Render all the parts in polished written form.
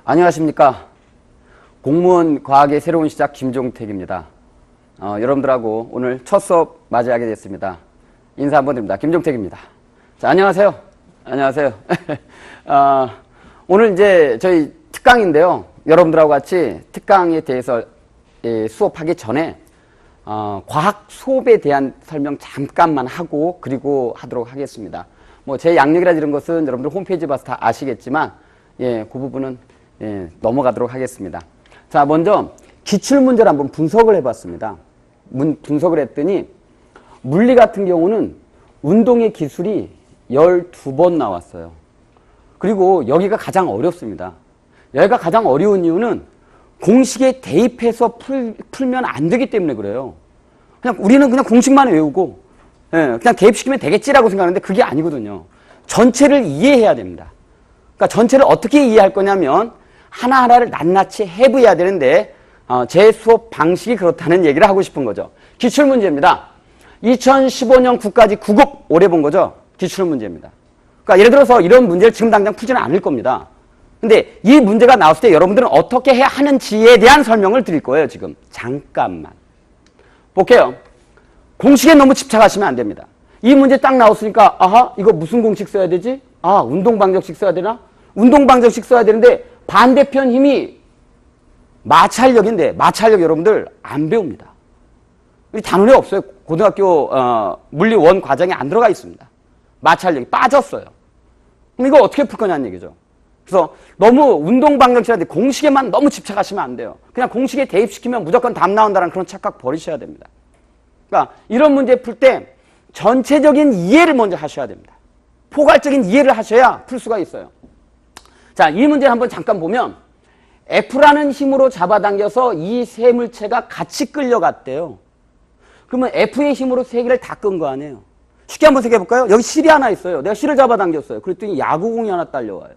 안녕하십니까. 공무원 과학의 새로운 시작 김종택입니다. 여러분들하고 오늘 첫 수업 맞이하게 됐습니다. 인사 한번 드립니다. 김종택입니다. 자, 안녕하세요. 안녕하세요. 오늘 이제 저희 특강인데요. 여러분들하고 같이 특강에 대해서 수업하기 전에 과학 수업에 대한 설명 잠깐만 하고 그리고 하도록 하겠습니다. 뭐 제 양력이라 이런 것은 여러분들 홈페이지 봐서 다 아시겠지만 그 부분은 넘어가도록 하겠습니다. 자, 먼저 기출문제를 한번 분석을 해봤습니다. 분석을 했더니 물리 같은 경우는 운동의 기술이 12번 나왔어요. 그리고 여기가 가장 어렵습니다. 여기가 가장 어려운 이유는 공식에 대입해서 풀면 안 되기 때문에 그래요. 우리는 그냥 공식만 외우고 그냥 대입시키면 되겠지라고 생각하는데 그게 아니거든요. 전체를 이해해야 됩니다. 그러니까 전체를 어떻게 이해할 거냐면 하나하나를 낱낱이 해부해야 되는데 제 수업 방식이 그렇다는 얘기를 하고 싶은 거죠. 기출문제입니다. 2015년 국가직 9급 올해 본 거죠. 기출문제입니다. 그러니까 예를 들어서 이런 문제를 지금 당장 풀지는 않을 겁니다. 근데 이 문제가 나왔을 때 여러분들은 어떻게 해야 하는지에 대한 설명을 드릴 거예요. 지금 잠깐만 볼게요. 공식에 너무 집착하시면 안 됩니다. 이 문제 딱 나왔으니까 아하 이거 무슨 공식 써야 되지? 운동방정식 써야 되나? 운동방정식 써야 되는데 반대편 힘이 마찰력인데 마찰력 여러분들 안 배웁니다. 우리 단원에 없어요. 고등학교 물리 원 과정에 안 들어가 있습니다. 마찰력이 빠졌어요. 그럼 이거 어떻게 풀 거냐는 얘기죠. 그래서 너무 운동방정식한테 공식에만 너무 집착하시면 안 돼요. 그냥 공식에 대입시키면 무조건 답 나온다는 그런 착각 버리셔야 됩니다. 그러니까 이런 문제 풀 때 전체적인 이해를 먼저 하셔야 됩니다. 포괄적인 이해를 하셔야 풀 수가 있어요. 자, 이 문제를 한번 잠깐 보면 F라는 힘으로 잡아당겨서 이 세 물체가 같이 끌려갔대요. 그러면 F의 힘으로 세 개를 다 끈 거 아니에요. 쉽게 한번 생각해 볼까요? 여기 실이 하나 있어요. 내가 실을 잡아당겼어요. 그랬더니 야구공이 하나 딸려와요.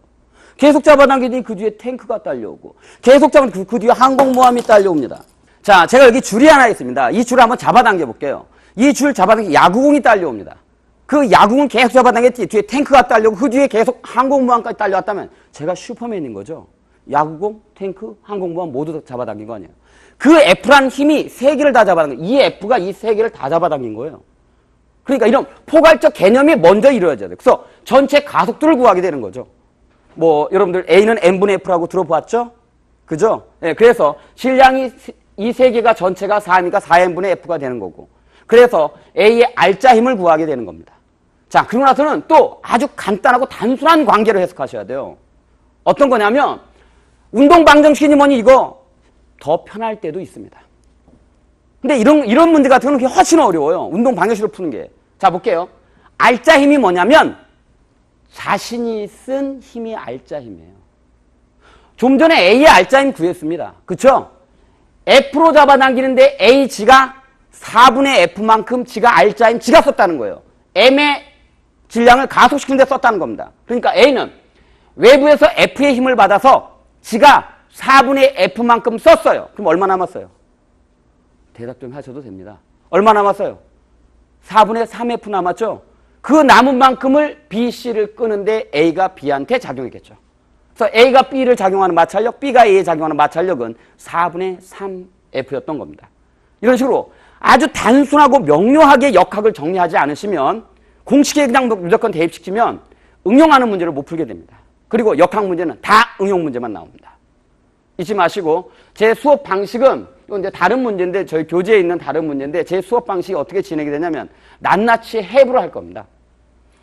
계속 잡아당기더니 그 뒤에 탱크가 딸려오고 계속 잡아당기더니 그 뒤에 항공모함이 딸려옵니다. 자, 제가 여기 줄이 하나 있습니다. 이 줄을 한번 잡아당겨 볼게요. 이 줄 잡아당기 야구공이 딸려옵니다. 그 야구공 계속 잡아당겼지 뒤에 탱크가 딸려오고 그 뒤에 계속 항공모함까지 딸려왔다면 제가 슈퍼맨인 거죠. 야구공, 탱크, 항공모함 모두 다 잡아당긴 거 아니에요. 그 F란 힘이 세 개를 다 잡아당긴 이 F가 이 세 개를 다 잡아당긴 거예요. 그러니까 이런 포괄적 개념이 먼저 이루어져야 돼요. 그래서 전체 가속도를 구하게 되는 거죠. 뭐 여러분들 A는 N분의 F라고 들어봤죠? 그죠? 네, 그래서 질량이 이 세 개가 전체가 4니까 4N분의 F가 되는 거고 그래서 A의 R자 힘을 구하게 되는 겁니다. 자, 그러고 나서는 또 아주 간단하고 단순한 관계를 해석하셔야 돼요. 어떤 거냐면 운동방정식이니 뭐니 이거 더 편할 때도 있습니다. 근데 이런 문제 같은 경우는 훨씬 어려워요. 운동방정식으로 푸는 게. 자, 볼게요. R자 힘이 뭐냐면 자신이 쓴 힘이 R자 힘이에요. 좀 전에 A의 R자 힘 구했습니다. 그쵸? F로 잡아당기는데 A 지가 4분의 F만큼 지가 R자 힘 지가 썼다는 거예요. M의 질량을 가속시키는 데 썼다는 겁니다. 그러니까 A는 외부에서 F의 힘을 받아서 지가 4분의 F만큼 썼어요. 그럼 얼마 남았어요? 대답 좀 하셔도 됩니다. 얼마 남았어요? 4분의 3F 남았죠? 그 남은 만큼을 B, C를 끄는데 A가 B한테 작용했겠죠. 그래서 A가 B를 작용하는 마찰력, B가 A에 작용하는 마찰력은 4분의 3F였던 겁니다. 이런 식으로 아주 단순하고 명료하게 역학을 정리하지 않으시면 공식에 그냥 무조건 대입시키면 응용하는 문제를 못 풀게 됩니다. 그리고 역학 문제는 다 응용 문제만 나옵니다. 잊지 마시고 제 수업 방식은 이건 이제 다른 문제인데 저희 교재에 있는 다른 문제인데 제 수업 방식이 어떻게 진행이 되냐면 낱낱이 해부를 할 겁니다.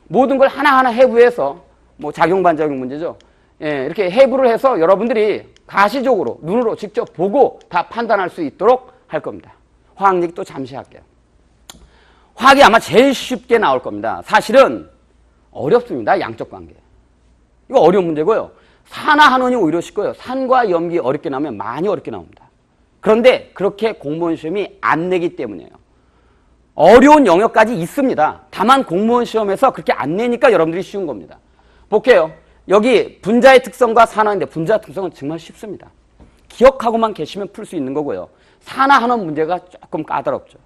모든 걸 하나하나 해부해서 뭐 작용 반작용 문제죠. 이렇게 해부를 해서 여러분들이 가시적으로 눈으로 직접 보고 다 판단할 수 있도록 할 겁니다. 화학 얘기 또 잠시 할게요. 화학이 아마 제일 쉽게 나올 겁니다. 사실은 어렵습니다. 양적 관계. 이거 어려운 문제고요. 산화한원이 오히려 쉽고요. 산과 염기 어렵게 나오면 많이 어렵게 나옵니다. 그런데 그렇게 공무원 시험이 안 내기 때문이에요. 어려운 영역까지 있습니다. 다만 공무원 시험에서 그렇게 안 내니까 여러분들이 쉬운 겁니다. 볼게요. 여기 분자의 특성과 산화인데 분자 특성은 정말 쉽습니다. 기억하고만 계시면 풀 수 있는 거고요. 산화한원 문제가 조금 까다롭죠.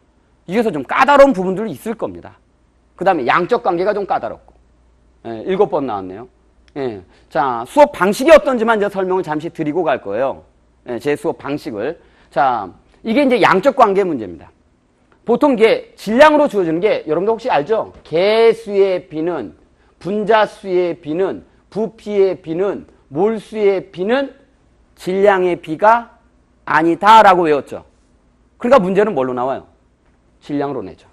이 중에서 좀 까다로운 부분들이 있을 겁니다. 그 다음에 양적 관계가 좀 까다롭고 7번 나왔네요. 예. 자, 수업 방식이 어떤지만 이제 설명을 잠시 드리고 갈 거예요. 예, 제 수업 방식을. 자, 이게 이제 양적 관계 문제입니다. 보통 이게 질량으로 주어지는 게 여러분들 혹시 알죠? 개수의 비는, 분자수의 비는, 부피의 비는, 몰수의 비는 질량의 비가 아니다라고 외웠죠. 그러니까 문제는 뭘로 나와요? 질량으로 내죠.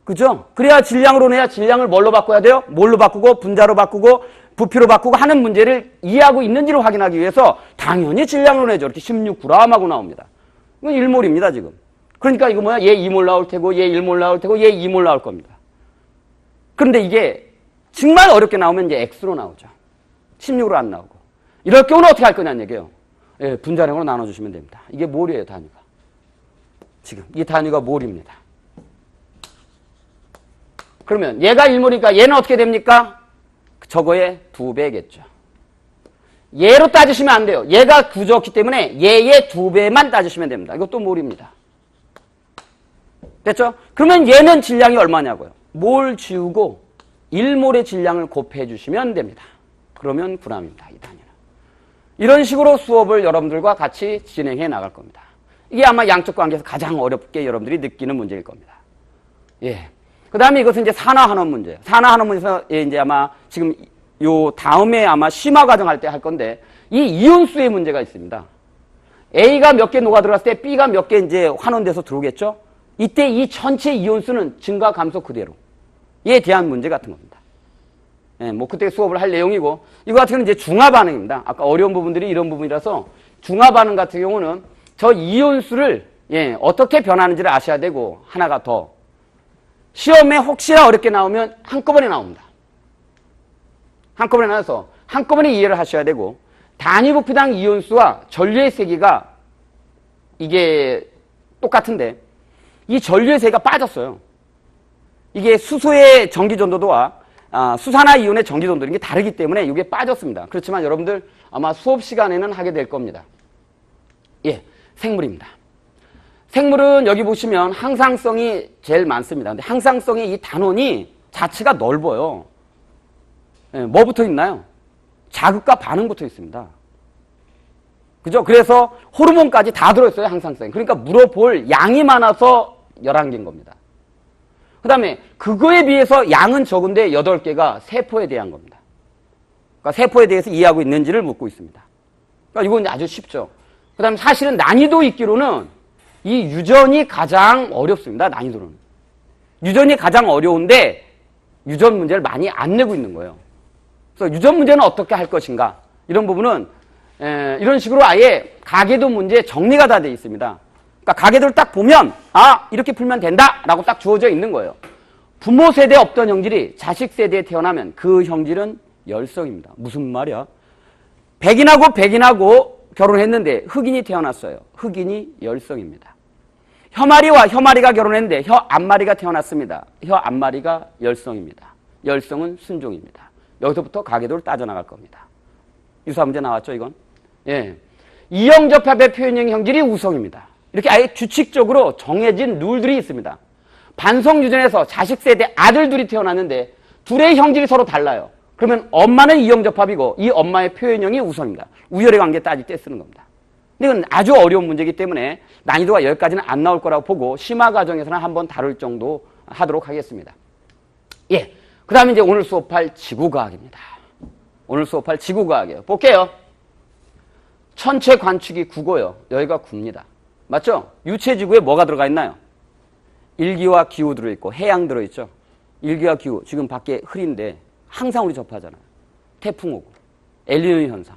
그죠? 그래야 질량으로 내야 질량을 뭘로 바꿔야 돼요? 뭘로 바꾸고 분자로 바꾸고 부피로 바꾸고 하는 문제를 이해하고 있는지를 확인하기 위해서 당연히 질량으로 내죠. 이렇게 16g 하고 나옵니다. 이건 1몰입니다, 지금. 그러니까 이거 뭐야? 얘 2몰 나올 테고 얘 1몰 나올 테고 얘 2몰 나올 겁니다. 그런데 이게 정말 어렵게 나오면 이제 X로 나오죠. 16으로 안 나오고. 이럴 경우는 어떻게 할 거냐는 얘기예요. 예, 분자량으로 나눠주시면 됩니다. 이게 몰이에요, 단위가. 지금 이 단위가 몰입니다. 그러면 얘가 1몰이니까 얘는 어떻게 됩니까? 저거의 2배겠죠. 얘로 따지시면 안 돼요. 얘가 구조였기 때문에 얘의 2배만 따지시면 됩니다. 이것도 몰입니다. 됐죠? 그러면 얘는 질량이 얼마냐고요? 몰 지우고 1몰의 질량을 곱해 주시면 됩니다. 그러면 g입니다. 이 단위는. 이런 식으로 수업을 여러분들과 같이 진행해 나갈 겁니다. 이게 아마 양적 관계에서 가장 어렵게 여러분들이 느끼는 문제일 겁니다. 예. 그 다음에 이것은 이제 산화한원 문제예요. 산화한원 문제에서 이제 아마 지금 요 다음에 아마 심화 과정 할 때 할 건데 이 이온수의 문제가 있습니다. A가 몇 개 녹아 들어갔을 때 B가 몇 개 이제 환원돼서 들어오겠죠? 이때 이 전체 이온수는 증가 감소 그대로. 에 대한 문제 같은 겁니다. 예, 뭐 그때 수업을 할 내용이고 이거 같은 경우는 이제 중화 반응입니다. 아까 어려운 부분들이 이런 부분이라서 중화 반응 같은 경우는 저 이온수를 예, 어떻게 변하는지를 아셔야 되고 하나가 더 시험에 혹시나 어렵게 나오면 한꺼번에 나옵니다. 한꺼번에 나와서 한꺼번에 이해를 하셔야 되고 단위 부피당 이온수와 전류의 세기가 이게 똑같은데 이 전류의 세기가 빠졌어요. 이게 수소의 전기 전도도와 수산화 이온의 전기 전도 이게 다르기 때문에 이게 빠졌습니다. 그렇지만 여러분들 아마 수업 시간에는 하게 될 겁니다. 예, 생물입니다. 생물은 여기 보시면 항상성이 제일 많습니다. 근데 항상성의 이 단원이 자체가 넓어요. 예, 뭐 붙어 있나요? 자극과 반응 붙어 있습니다. 그죠? 그래서 호르몬까지 다 들어있어요, 항상성. 그러니까 물어볼 양이 많아서 11개인 겁니다. 그 다음에 그거에 비해서 양은 적은데 8개가 세포에 대한 겁니다. 그러니까 세포에 대해서 이해하고 있는지를 묻고 있습니다. 그러니까 이건 아주 쉽죠. 그 다음에 사실은 난이도 있기로는 이 유전이 가장 어렵습니다. 난이도는. 유전이 가장 어려운데 유전 문제를 많이 안 내고 있는 거예요. 그래서 유전 문제는 어떻게 할 것인가 이런 부분은 이런 식으로 아예 가계도 문제 정리가 다 돼 있습니다. 그러니까 가계도를 딱 보면 이렇게 풀면 된다라고 딱 주어져 있는 거예요. 부모 세대에 없던 형질이 자식 세대에 태어나면 그 형질은 열성입니다. 무슨 말이야? 백인하고 결혼했는데 흑인이 태어났어요. 흑인이 열성입니다. 혀마리와 혀마리가 결혼했는데 혀 앞마리가 태어났습니다. 혀 앞마리가 열성입니다. 열성은 순종입니다. 여기서부터 가계도를 따져나갈 겁니다. 유사 문제 나왔죠, 이건? 예. 이형접합의 표현형 형질이 우성입니다. 이렇게 아예 규칙적으로 정해진 룰들이 있습니다. 반성유전에서 자식 세대 아들 둘이 태어났는데 둘의 형질이 서로 달라요. 그러면 엄마는 이형접합이고 이 엄마의 표현형이 우성입니다. 우열의 관계 따질 때 쓰는 겁니다. 근데 이건 아주 어려운 문제이기 때문에 난이도가 여기까지는 안 나올 거라고 보고 심화 과정에서는 한번 다룰 정도 하도록 하겠습니다. 예. 그 다음에 이제 오늘 수업할 지구과학입니다. 오늘 수업할 지구과학이에요. 볼게요. 천체 관측이 구고요. 여기가 구입니다. 맞죠? 유체지구에 뭐가 들어가 있나요? 일기와 기후 들어있고 해양 들어있죠. 일기와 기후 지금 밖에 흐린데 항상 우리 접하잖아요. 태풍 오고 엘니뇨 현상.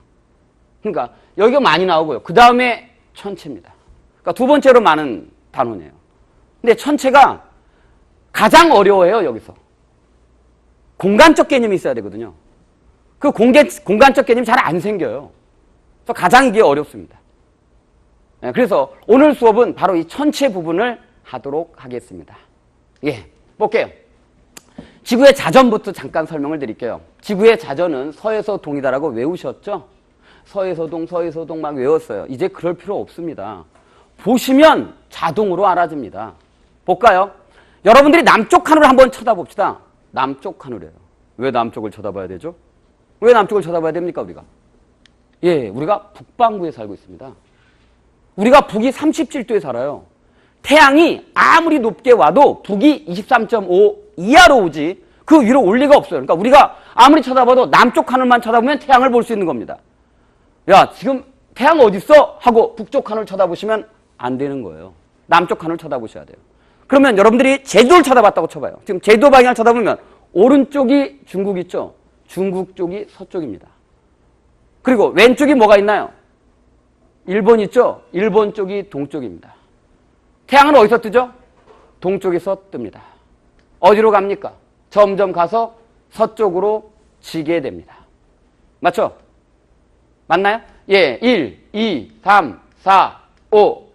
그러니까 여기가 많이 나오고요. 그 다음에 천체입니다. 그러니까 두 번째로 많은 단원이에요. 근데 천체가 가장 어려워요. 여기서. 공간적 개념이 있어야 되거든요. 그 공간적 개념이 잘 안 생겨요. 그래서 가장 이게 어렵습니다. 네, 그래서 오늘 수업은 바로 이 천체 부분을 하도록 하겠습니다. 예, 볼게요. 지구의 자전부터 잠깐 설명을 드릴게요. 지구의 자전은 서에서 동이다라고 외우셨죠? 서에서 동 막 외웠어요. 이제 그럴 필요 없습니다. 보시면 자동으로 알아집니다. 볼까요? 여러분들이 남쪽 하늘을 한번 쳐다봅시다. 남쪽 하늘이에요. 왜 남쪽을 쳐다봐야 되죠? 왜 남쪽을 쳐다봐야 됩니까, 우리가? 예, 우리가 북반구에 살고 있습니다. 우리가 북이 37도에 살아요. 태양이 아무리 높게 와도 북이 23.5 이하로 오지 그 위로 올 리가 없어요. 그러니까 우리가 아무리 쳐다봐도 남쪽 하늘만 쳐다보면 태양을 볼 수 있는 겁니다. 야, 지금 태양 어디 있어? 하고 북쪽 하늘 쳐다보시면 안 되는 거예요. 남쪽 하늘 쳐다보셔야 돼요. 그러면 여러분들이 제주도를 쳐다봤다고 쳐봐요. 지금 제주도 방향을 쳐다보면 오른쪽이 중국 있죠? 중국 쪽이 서쪽입니다. 그리고 왼쪽이 뭐가 있나요? 일본 있죠? 일본 쪽이 동쪽입니다. 태양은 어디서 뜨죠? 동쪽에서 뜹니다. 어디로 갑니까? 점점 가서 서쪽으로 지게 됩니다. 맞죠? 맞나요? 예, 1, 2, 3, 4, 5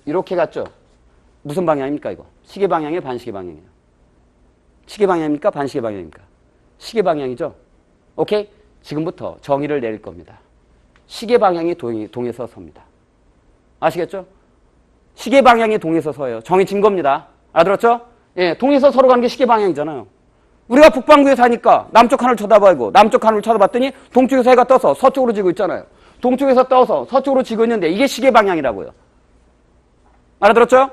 이렇게 갔죠? 무슨 방향입니까 이거? 시계 방향이에요? 반시계 방향이에요? 시계 방향입니까? 반시계 방향입니까? 시계 방향이죠? 오케이? 지금부터 정의를 내릴 겁니다. 시계 방향이 동에서 섭니다. 아시겠죠? 시계 방향이 동에서 서요. 정해진 겁니다. 알아들었죠? 예, 동에서 서로 가는 게 시계 방향이잖아요. 우리가 북반구에 사니까 남쪽 하늘 쳐다봐고 남쪽 하늘 쳐다봤더니 동쪽에서 해가 떠서 서쪽으로 지고 있잖아요. 동쪽에서 떠서 서쪽으로 지고 있는데 이게 시계 방향이라고요. 알아들었죠?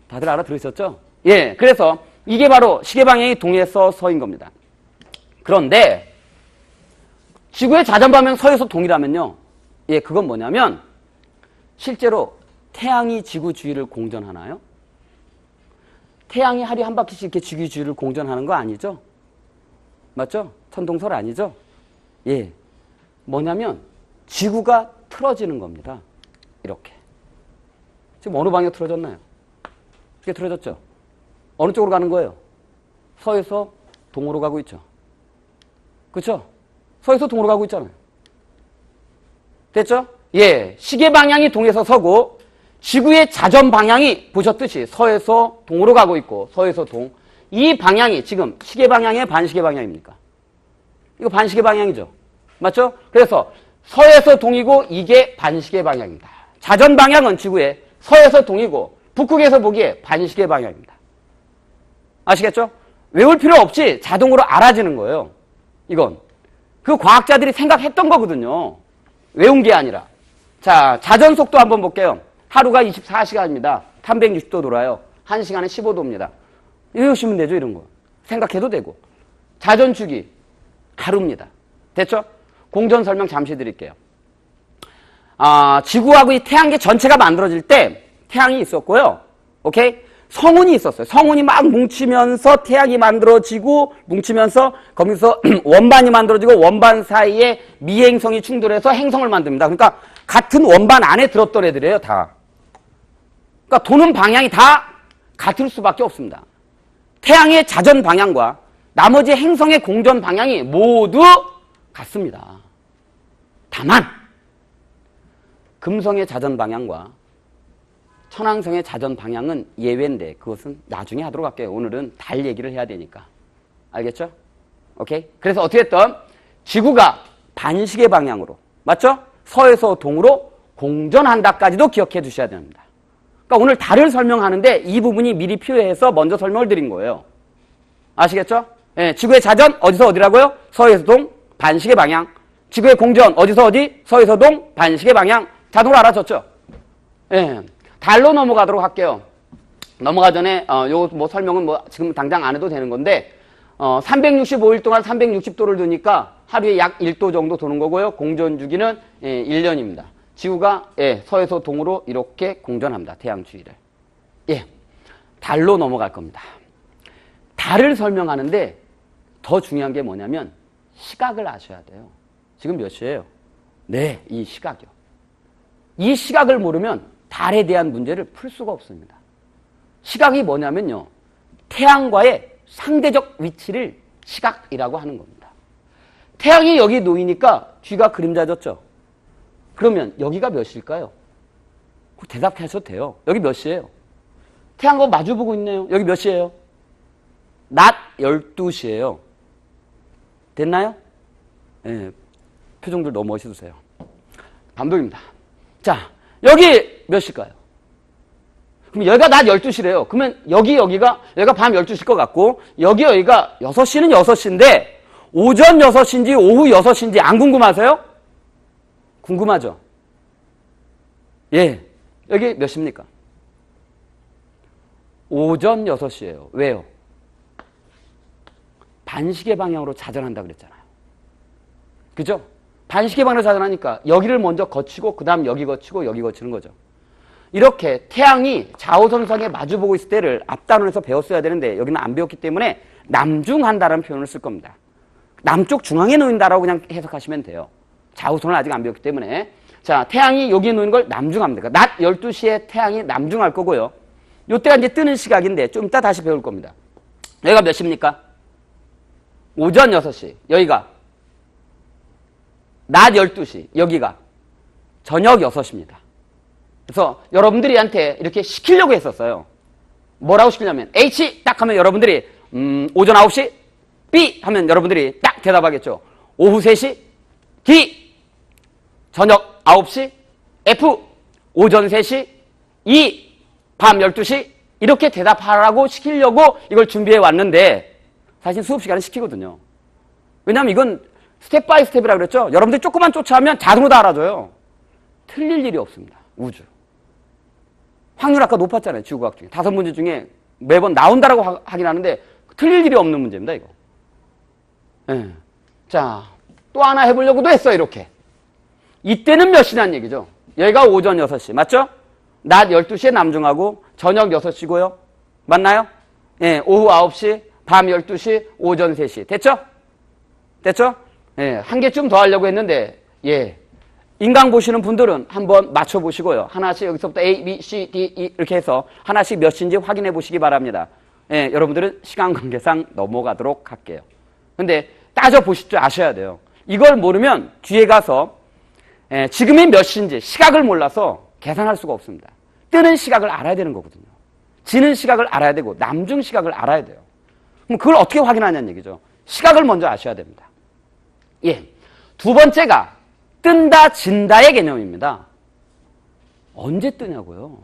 다들 알아들으셨죠? 예, 그래서 이게 바로 시계 방향이 동에서 서인 겁니다. 그런데 지구의 자전 방향 서에서 동이라면요. 예, 그건 뭐냐면 실제로 태양이 지구 주위를 공전하나요? 태양이 하루에 한 바퀴씩 이렇게 지구 주위를 공전하는 거 아니죠? 맞죠? 천동설 아니죠? 예. 뭐냐면 지구가 틀어지는 겁니다. 이렇게. 지금 어느 방향 틀어졌나요? 이게 틀어졌죠? 어느 쪽으로 가는 거예요? 서에서 동으로 가고 있죠. 그렇죠? 서에서 동으로 가고 있잖아요. 됐죠? 예. 시계 방향이 동에서 서고 지구의 자전 방향이 보셨듯이 서에서 동으로 가고 있고 서에서 동. 이 방향이 지금 시계 방향의 반시계 방향입니까? 이거 반시계 방향이죠. 맞죠? 그래서 서에서 동이고 이게 반시계 방향입니다. 자전 방향은 지구의 서에서 동이고 북극에서 보기에 반시계 방향입니다. 아시겠죠? 외울 필요 없이 자동으로 알아지는 거예요. 이건. 그 과학자들이 생각했던 거거든요. 외운 게 아니라. 자, 자전 속도 한번 볼게요. 하루가 24시간입니다. 360도 돌아요. 1시간에 15도입니다. 이러시면 되죠, 이런 거. 생각해도 되고. 자전 주기, 하루입니다. 됐죠? 공전 설명 잠시 드릴게요. 지구하고 이 태양계 전체가 만들어질 때 태양이 있었고요. 오케이? 성운이 있었어요. 성운이 막 뭉치면서 태양이 만들어지고 뭉치면서 거기서 원반이 만들어지고 원반 사이에 미행성이 충돌해서 행성을 만듭니다. 그러니까 같은 원반 안에 들었던 애들이에요, 다. 그러니까 도는 방향이 다 같을 수밖에 없습니다. 태양의 자전 방향과 나머지 행성의 공전 방향이 모두 같습니다. 다만 금성의 자전 방향과 천왕성의 자전 방향은 예외인데 그것은 나중에 하도록 할게요. 오늘은 달 얘기를 해야 되니까. 알겠죠? 오케이? 그래서 어떻게든 지구가 반시계 방향으로, 맞죠? 서에서 동으로 공전한다까지도 기억해 두셔야 됩니다. 그러니까 오늘 달을 설명하는데 이 부분이 미리 필요해서 먼저 설명을 드린 거예요. 아시겠죠? 예, 지구의 자전 어디서 어디라고요? 서에서 동 반시계 방향. 지구의 공전 어디서 어디? 서에서 동 반시계 방향. 자동으로 알아졌죠? 예. 달로 넘어가도록 할게요. 넘어가 전에 요 뭐 설명은 뭐 지금 당장 안 해도 되는 건데 365일 동안 360도를 도니까 하루에 약 1도 정도 도는 거고요. 공전 주기는 1년입니다. 지구가 서에서 동으로 이렇게 공전합니다. 태양 주위를. 예. 달로 넘어갈 겁니다. 달을 설명하는데 더 중요한 게 뭐냐면 시각을 아셔야 돼요. 지금 몇 시예요? 네, 이 시각이요. 이 시각을 모르면 달에 대한 문제를 풀 수가 없습니다. 시각이 뭐냐면요. 태양과의 상대적 위치를 시각이라고 하는 겁니다. 태양이 여기 놓이니까 뒤가 그림자졌죠? 그러면 여기가 몇 시일까요? 대답하셔도 돼요. 여기 몇 시예요? 태양과 마주보고 있네요. 여기 몇 시예요? 낮 12시예요. 됐나요? 네, 표정들 너무 멋있으세요. 감독입니다. 자, 여기 몇 시일까요? 그럼 여기가 낮 12시래요. 그러면 여기가 밤 12시일 것 같고 여기가 6시는 6시인데 오전 6시인지 오후 6시인지 안 궁금하세요? 궁금하죠? 예. 여기 몇 시입니까? 오전 6시예요. 왜요? 반시계 방향으로 자전한다 그랬잖아요. 그죠? 반시계 방향으로 자전하니까 여기를 먼저 거치고 그 다음 여기 거치고 여기 거치는 거죠. 이렇게 태양이 좌우선상에 마주보고 있을 때를 앞단원에서 배웠어야 되는데 여기는 안 배웠기 때문에 남중한다라는 표현을 쓸 겁니다. 남쪽 중앙에 놓인다라고 그냥 해석하시면 돼요. 좌우선을 아직 안 배웠기 때문에. 자, 태양이 여기에 놓인 걸 남중합니다. 낮 12시에 태양이 남중할 거고요. 이때가 이제 뜨는 시각인데 좀 이따 다시 배울 겁니다. 여기가 몇 시입니까? 오전 6시. 여기가 낮 12시. 여기가 저녁 6시입니다. 그래서 여러분들이한테 이렇게 시키려고 했었어요. 뭐라고 시키냐면 H 딱 하면 여러분들이 오전 9시, B 하면 여러분들이 딱 대답하겠죠. 오후 3시, D 저녁 9시, F 오전 3시, E 밤 12시 이렇게 대답하라고 시키려고 이걸 준비해 왔는데 사실 수업 시간은 시키거든요. 왜냐하면 이건 스텝 바이 스텝이라고 그랬죠. 여러분들이 조금만 쫓아하면 자동으로 다 알아줘요. 틀릴 일이 없습니다. 우주. 확률 아까 높았잖아요. 지구과학 중에. 5문제 중에 매번 나온다라고 하긴 하는데 틀릴 일이 없는 문제입니다. 이거. 네. 자, 또 하나 해보려고도 했어요. 이렇게. 이때는 몇 시냐는 얘기죠. 여기가 오전 6시. 맞죠? 낮 12시에 남중하고 저녁 6시고요. 맞나요? 예, 오후 9시, 밤 12시, 오전 3시. 됐죠? 됐죠? 예, 한 개쯤 더 하려고 했는데 예. 인강 보시는 분들은 한번 맞춰보시고요. 하나씩 여기서부터 A, B, C, D, E 이렇게 해서 하나씩 몇 시인지 확인해 보시기 바랍니다. 예, 여러분들은 시간 관계상 넘어가도록 할게요. 근데 따져보실 아셔야 돼요. 이걸 모르면 뒤에 가서 지금이 몇 시인지 시각을 몰라서 계산할 수가 없습니다. 뜨는 시각을 알아야 되는 거거든요. 지는 시각을 알아야 되고 남중 시각을 알아야 돼요. 그럼 그걸 어떻게 확인하냐는 얘기죠. 시각을 먼저 아셔야 됩니다. 예, 두 번째가 뜬다, 진다의 개념입니다. 언제 뜨냐고요?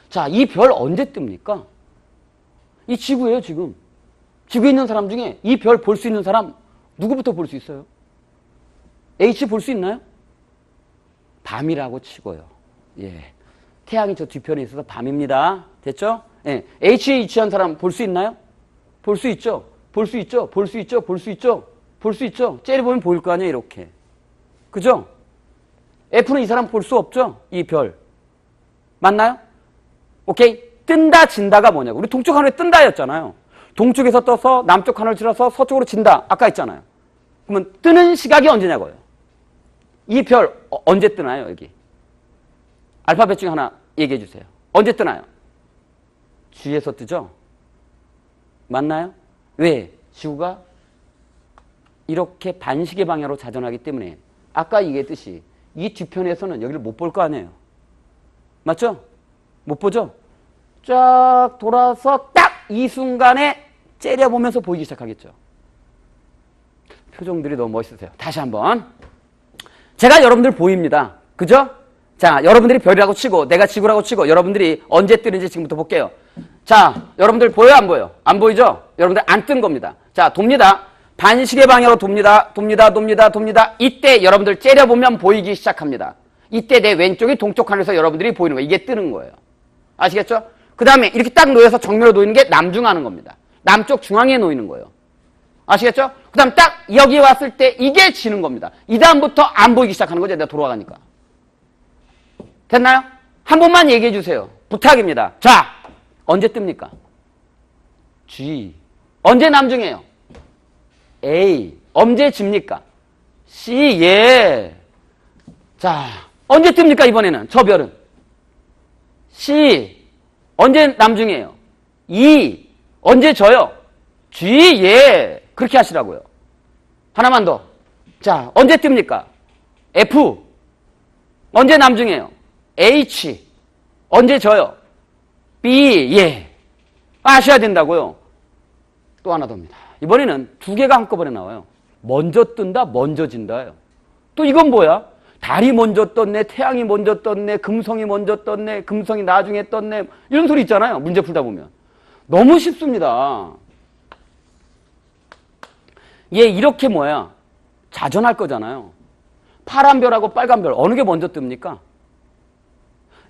자, 이 별 언제 뜹니까? 이 지구예요, 지금. 지구에 있는 사람 중에 이 별 볼 수 있는 사람 누구부터 볼 수 있어요? H 볼 수 있나요? 밤이라고 치고요. 예. 태양이 저 뒤편에 있어서 밤입니다. 됐죠? 예. H에 위치한 사람 볼 수 있나요? 볼 수 있죠? 볼 수 있죠? 볼 수 있죠? 볼 수 있죠? 볼 수 있죠? 째려보면 보일 거 아니에요, 이렇게. 그죠? F는 이 사람 볼 수 없죠? 이 별. 맞나요? 오케이? 뜬다, 진다가 뭐냐고. 우리 동쪽 하늘에 뜬다였잖아요. 동쪽에서 떠서 남쪽 하늘을 지나서 서쪽으로 진다. 아까 했잖아요. 그러면 뜨는 시각이 언제냐고요. 이 별 언제 뜨나요, 여기? 알파벳 중에 하나 얘기해 주세요. 언제 뜨나요? G에서 뜨죠? 맞나요? 왜? 지구가 이렇게 반시계 방향으로 자전하기 때문에 아까 얘기했듯이 이 뒤편에서는 여기를 못 볼 거 아니에요. 맞죠? 못 보죠? 쫙 돌아서 딱 이 순간에 째려보면서 보이기 시작하겠죠. 표정들이 너무 멋있으세요. 다시 한번. 제가 여러분들 보입니다. 그죠? 자, 여러분들이 별이라고 치고 내가 지구라고 치고 여러분들이 언제 뜨는지 지금부터 볼게요. 자, 여러분들 보여요? 안 보여요? 안 보이죠? 여러분들 안 뜬 겁니다. 자, 돕니다. 반시계 방향으로 돕니다. 돕니다. 돕니다. 돕니다. 이때 여러분들 째려보면 보이기 시작합니다. 이때 내 왼쪽이 동쪽 하늘에서 여러분들이 보이는 거예요. 이게 뜨는 거예요. 아시겠죠? 그 다음에 이렇게 딱 놓여서 정면으로 놓이는 게 남중하는 겁니다. 남쪽 중앙에 놓이는 거예요. 아시겠죠? 그 다음 딱 여기 왔을 때 이게 지는 겁니다. 이 다음부터 안 보이기 시작하는 거죠. 내가 돌아가니까. 됐나요? 한 번만 얘기해 주세요. 부탁입니다. 자, 언제 뜹니까? G. 언제 남중해요? A. 언제 집니까? C. 예. 자, 언제 뜹니까, 이번에는? 저 별은. C. 언제 남중해요? E. 언제 져요? G. 예. 그렇게 하시라고요. 하나만 더. 자, 언제 뜹니까? F. 언제 남중해요? H. 언제 져요? B. 예. 아셔야 된다고요. 또 하나 더입니다. 이번에는 두 개가 한꺼번에 나와요. 먼저 뜬다, 먼저 진다예요. 또 이건 뭐야? 달이 먼저 떴네, 태양이 먼저 떴네, 금성이 먼저 떴네, 금성이 나중에 떴네, 이런 소리 있잖아요. 문제 풀다 보면. 너무 쉽습니다. 얘 이렇게 뭐야? 자전할 거잖아요. 파란 별하고 빨간 별 어느 게 먼저 뜹니까?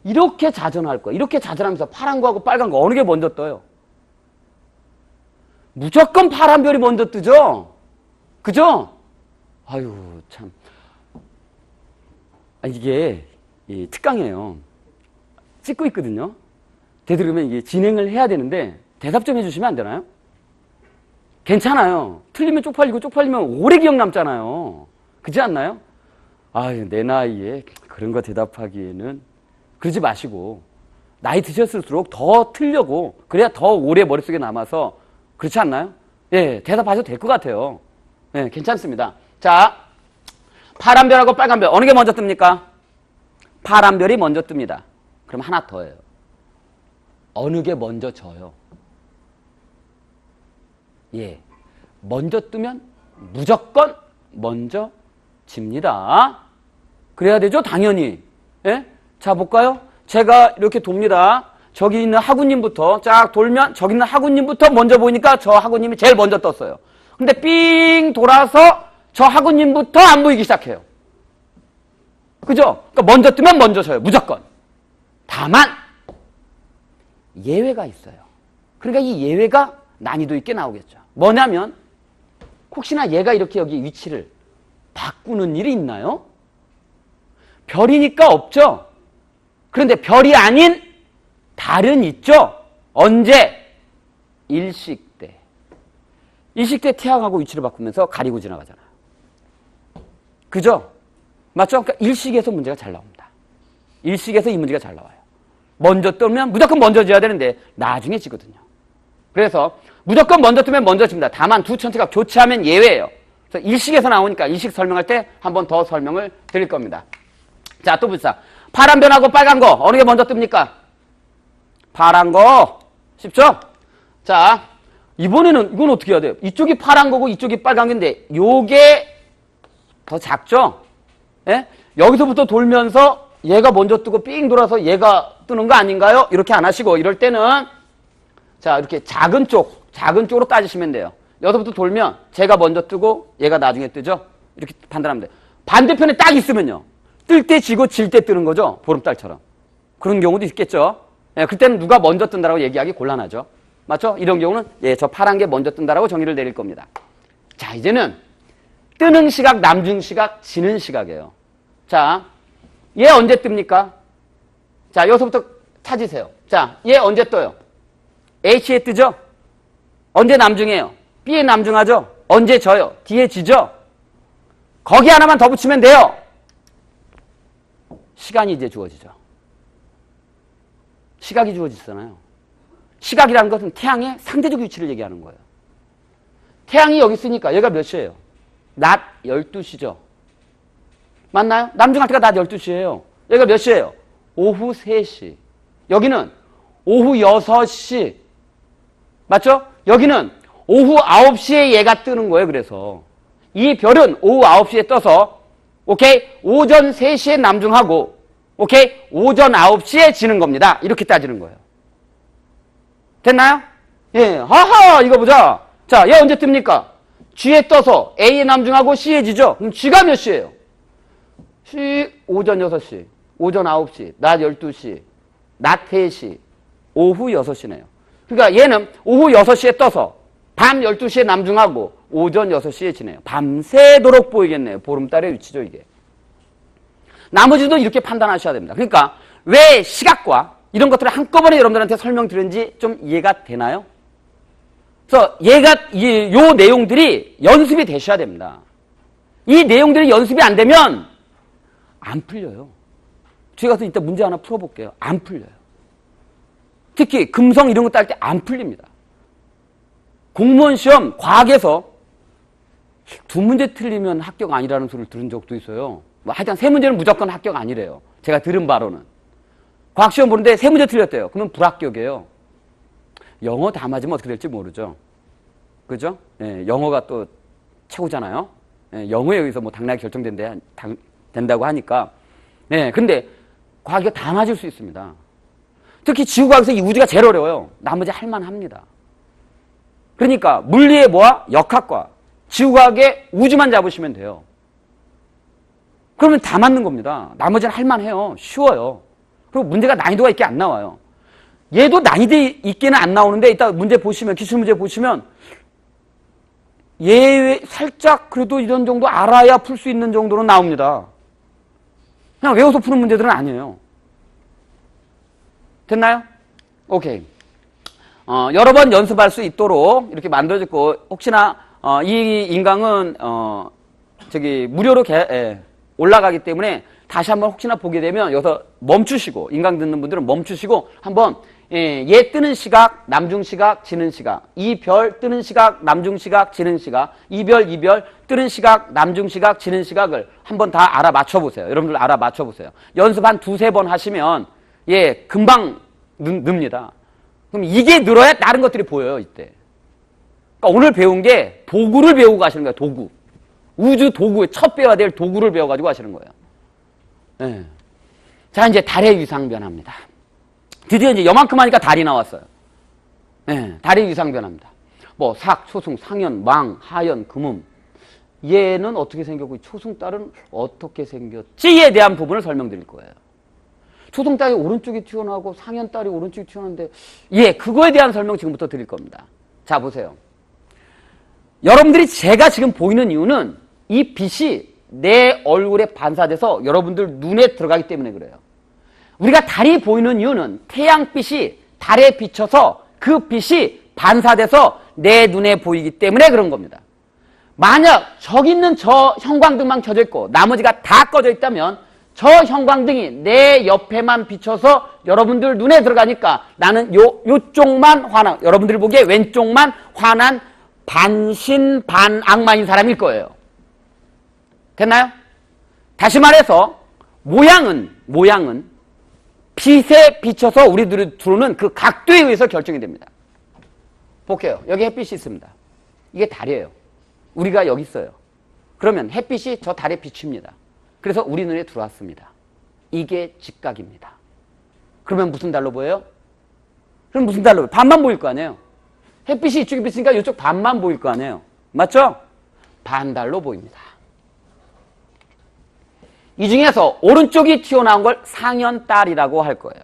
이렇게 자전할 거. 이렇게 자전하면서 파란 거하고 빨간 거 어느 게 먼저 떠요? 무조건 파란 별이 먼저 뜨죠? 그죠? 아유, 참. 이게 특강이에요. 찍고 있거든요. 되도록이면 이게 진행을 해야 되는데 대답 좀 해주시면 안 되나요? 괜찮아요. 틀리면 쪽팔리고 쪽팔리면 오래 기억 남잖아요. 그렇지 않나요? 아유, 내 나이에 그런 거 대답하기에는 그러지 마시고 나이 드셨을수록 더 틀려고 그래야 더 오래 머릿속에 남아서 그렇지 않나요? 예, 대답하셔도 될 것 같아요. 예, 괜찮습니다. 자, 파란 별하고 빨간 별 어느 게 먼저 뜹니까? 파란 별이 먼저 뜹니다. 그럼 하나 더예요. 어느 게 먼저 져요? 예, 먼저 뜨면 무조건 먼저 집니다. 그래야 되죠? 당연히. 예? 자, 볼까요? 제가 이렇게 돕니다. 저기 있는 하구님부터 쫙 돌면 저기 있는 하구님부터 먼저 보이니까 저 하구님이 제일 먼저 떴어요. 근데 삥 돌아서 저 하구님부터 안 보이기 시작해요. 그죠? 그러니까 먼저 뜨면 먼저 져요. 무조건. 다만 예외가 있어요. 그러니까 이 예외가 난이도 있게 나오겠죠. 뭐냐면 혹시나 얘가 이렇게 여기 위치를 바꾸는 일이 있나요? 별이니까 없죠. 그런데 별이 아닌 달은 있죠. 언제? 일식 때. 일식 때 태양하고 위치를 바꾸면서 가리고 지나가잖아요. 그죠? 맞죠? 그러니까 일식에서 문제가 잘 나옵니다. 일식에서 이 문제가 잘 나와요. 먼저 뜨면 무조건 먼저 져야 되는데 나중에 지거든요. 그래서 무조건 먼저 뜨면 먼저 집니다. 다만 두 천체가 교차하면 예외예요. 그래서 일식에서 나오니까 일식 설명할 때 한 번 더 설명을 드릴 겁니다. 자, 또 봅시다. 파란 변하고 빨간 거 어느 게 먼저 뜹니까? 파란 거. 쉽죠? 자, 이번에는 이건 어떻게 해야 돼요? 이쪽이 파란 거고 이쪽이 빨간 건데 요게 더 작죠? 예? 여기서부터 돌면서 얘가 먼저 뜨고 삥 돌아서 얘가 뜨는 거 아닌가요? 이렇게 안 하시고 이럴 때는 자, 이렇게 작은 쪽으로 따지시면 돼요. 여기서부터 돌면 제가 먼저 뜨고 얘가 나중에 뜨죠? 이렇게 판단하면 돼요. 반대편에 딱 있으면요. 뜰 때 지고 질 때 뜨는 거죠? 보름달처럼. 그런 경우도 있겠죠? 예, 그때는 누가 먼저 뜬다라고 얘기하기 곤란하죠? 맞죠? 이런 경우는 예, 저 파란 게 먼저 뜬다라고 정의를 내릴 겁니다. 자, 이제는 뜨는 시각, 남중 시각, 지는 시각이에요. 자, 얘 언제 뜹니까? 자, 여기서부터 찾으세요. 자, 얘 언제 떠요? H에 뜨죠? 언제 남중해요? B에 남중하죠? 언제 져요? D에 지죠? 거기 하나만 더 붙이면 돼요. 시간이 이제 주어지죠. 시각이 주어지잖아요. 시각이라는 것은 태양의 상대적 위치를 얘기하는 거예요. 태양이 여기 있으니까 얘가 몇 시예요? 낮 12시죠. 맞나요? 남중할 때가 낮 12시예요. 얘가 몇 시예요? 오후 3시. 여기는 오후 6시. 맞죠? 여기는 오후 9시에 얘가 뜨는 거예요. 그래서 이 별은 오후 9시에 떠서 오케이? 오전 3시에 남중하고 오케이? 오전 9시에 지는 겁니다. 이렇게 따지는 거예요. 됐나요? 예. 하하, 이거 보자. 자, 얘 언제 뜹니까? G에 떠서 A에 남중하고 C에 지죠? 그럼 G가 몇 시예요? 오전 6시, 오전 9시, 낮 12시, 낮 3시, 오후 6시네요. 그러니까 얘는 오후 6시에 떠서 밤 12시에 남중하고 오전 6시에 지내요. 밤새도록 보이겠네요. 보름달의 위치죠, 이게. 나머지도 이렇게 판단하셔야 됩니다. 그러니까 왜 시각과 이런 것들을 한꺼번에 여러분들한테 설명드렸는지 좀 이해가 되나요? 그래서 요 내용들이 연습이 되셔야 됩니다. 이 내용들이 연습이 안 되면 안 풀려요. 제가 가서 이따 문제 하나 풀어볼게요. 안 풀려요. 특히 금성 이런 거 딸 때 안 풀립니다. 공무원 시험 과학에서 2문제 틀리면 합격 아니라는 소리를 들은 적도 있어요. 뭐 하여튼 3문제는 무조건 합격 아니래요. 제가 들은 바로는. 과학 시험 보는데 3문제 틀렸대요. 그러면 불합격이에요. 영어 다 맞으면 어떻게 될지 모르죠. 그죠? 예, 영어가 또 최고잖아요. 예, 영어에 의해서 뭐 당락이 된다고 하니까. 네, 근데 과학이 다 맞을 수 있습니다. 특히 지구과학에서 이 우주가 제일 어려워요. 나머지 할만합니다. 그러니까 물리의 뭐와 역학과 지구과학의 우주만 잡으시면 돼요. 그러면 다 맞는 겁니다. 나머지는 할만해요. 쉬워요. 그리고 문제가 난이도가 있게 안 나와요. 얘도 난이도 있게는 안 나오는데 이따 문제 보시면, 기출 문제 보시면 얘 살짝 그래도 이런 정도 알아야 풀 수 있는 정도로 나옵니다. 그냥 외워서 푸는 문제들은 아니에요. 됐나요? 오케이. 여러 번 연습할 수 있도록 이렇게 만들어졌고, 혹시나 이 인강은 무료로 올라가기 때문에 다시 한번 혹시나 보게 되면 여기서 멈추시고, 인강 듣는 분들은 멈추시고 한번 얘 뜨는 시각, 남중시각, 지는 시각, 이 별 뜨는 시각, 남중시각, 지는 시각, 이 별, 이 별 뜨는 시각, 남중시각, 지는 시각을 한번 다 알아 맞춰보세요. 여러분들 알아 맞춰보세요. 연습 한 두세 번 하시면 금방 늡니다. 그럼 이게 늘어야 다른 것들이 보여요, 이때. 그러니까 오늘 배운 게 도구를 배우고 가시는 거예요, 도구. 우주 도구, 첫 배워야 될 도구를 배워가지고 하시는 거예요. 네. 자, 이제 달의 위상 변화입니다. 드디어 이제 요만큼 하니까 달이 나왔어요. 네, 달의 위상 변화입니다. 뭐, 삭, 초승, 상현, 망, 하연, 금음. 얘는 어떻게 생겼고, 초승달은 어떻게 생겼지에 대한 부분을 설명드릴 거예요. 초승달이 오른쪽이 튀어나오고, 상현달이 오른쪽이 튀어나오는데, 그거에 대한 설명 지금부터 드릴 겁니다. 자, 보세요. 여러분들이 제가 지금 보이는 이유는 이 빛이 내 얼굴에 반사돼서 여러분들 눈에 들어가기 때문에 그래요. 우리가 달이 보이는 이유는 태양빛이 달에 비쳐서 그 빛이 반사돼서 내 눈에 보이기 때문에 그런 겁니다. 만약 저기 있는 저 형광등만 켜져 있고 나머지가 다 꺼져 있다면 저 형광등이 내 옆에만 비쳐서 여러분들 눈에 들어가니까 나는 요쪽만 환한, 여러분들이 보기에 왼쪽만 환한 반신반악마인 사람일 거예요. 됐나요? 다시 말해서 모양은 빛에 비춰서 우리들이 들어오는 그 각도에 의해서 결정이 됩니다. 볼게요. 여기 햇빛이 있습니다. 이게 달이에요. 우리가 여기 있어요. 그러면 햇빛이 저 달에 비칩니다. 그래서 우리 눈에 들어왔습니다. 이게 직각입니다. 그러면 무슨 달로 보여요? 그럼 무슨 달로 보여요? 반만 보일 거 아니에요? 햇빛이 이쪽에 비치니까 이쪽 반만 보일 거 아니에요? 맞죠? 반달로 보입니다. 이 중에서 오른쪽이 튀어나온 걸 상현달이라고 할 거예요.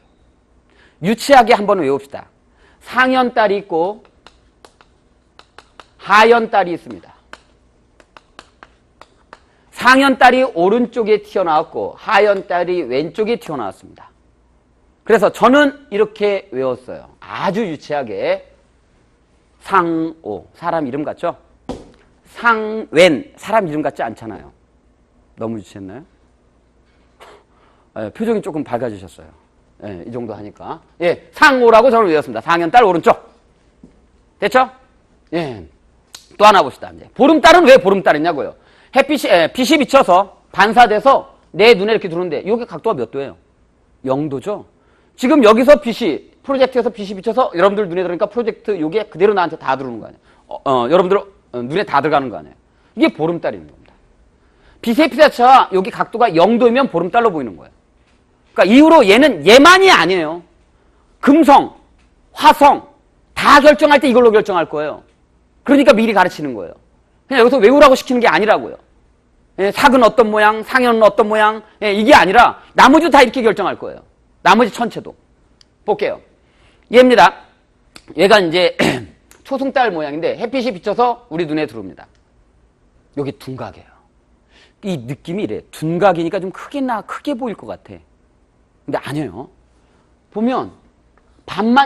유치하게 한번 외웁시다. 상현달이 있고 하현달이 있습니다. 상현달이 오른쪽에 튀어나왔고 하현달이 왼쪽에 튀어나왔습니다. 그래서 저는 이렇게 외웠어요. 아주 유치하게. 상오, 사람 이름 같죠? 상웬, 사람 이름 같지 않잖아요. 너무 유치했나요? 표정이 조금 밝아지셨어요. 이 정도 하니까. 상오라고 저는 외웠습니다. 상현달 오른쪽. 됐죠? 또 하나 봅시다. 이제 보름달은 왜 보름달이냐고요? 빛이 비쳐서 반사돼서 내 눈에 이렇게 들어오는데 여기 각도가 몇 도예요? 0도죠? 지금 여기서 프로젝트에서 빛이 비쳐서 여러분들 눈에 들어오니까 프로젝트 요게 그대로 나한테 다 들어오는 거 아니에요? 여러분들 눈에 다 들어가는 거 아니에요? 이게 보름달인 겁니다. 빛의 피사체가 여기 각도가 0도이면 보름달로 보이는 거예요. 그러니까 이후로 얘만이 아니에요. 금성, 화성 다 결정할 때 이걸로 결정할 거예요. 그러니까 미리 가르치는 거예요. 그냥 여기서 외우라고 시키는 게 아니라고요. 삭은 어떤 모양, 상현은 어떤 모양, 이게 아니라 나머지도 다 이렇게 결정할 거예요. 나머지 전체도. 볼게요. 얘입니다. 얘가 이제 초승달 모양인데 햇빛이 비쳐서 우리 눈에 들어옵니다. 여기 둔각이에요. 이 느낌이 이래. 둔각이니까 좀 크게 보일 것 같아. 근데 아니에요. 보면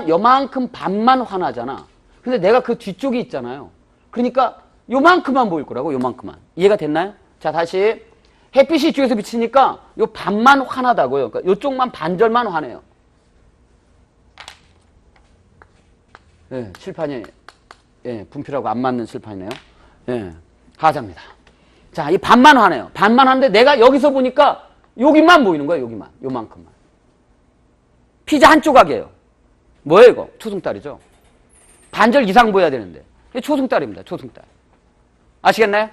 요만큼 반만 환하잖아. 근데 내가 그 뒤쪽이 있잖아요. 그러니까 요만큼만 보일 거라고, 요만큼만. 이해가 됐나요? 자, 다시. 햇빛이 이쪽에서 비치니까 요 반만 환하다고요. 그러니까 요쪽만 반절만 환해요. 칠판이, 분필하고 안 맞는 칠판이네요. 하자입니다. 자, 이 반만 환해요. 반만 하는데 내가 여기서 보니까 여기만 보이는 거예요, 여기만. 요만큼만. 피자 한 조각이에요. 뭐예요, 이거? 초승달이죠. 반절 이상 보여야 되는데. 이게 초승달입니다, 초승달. 아시겠나요?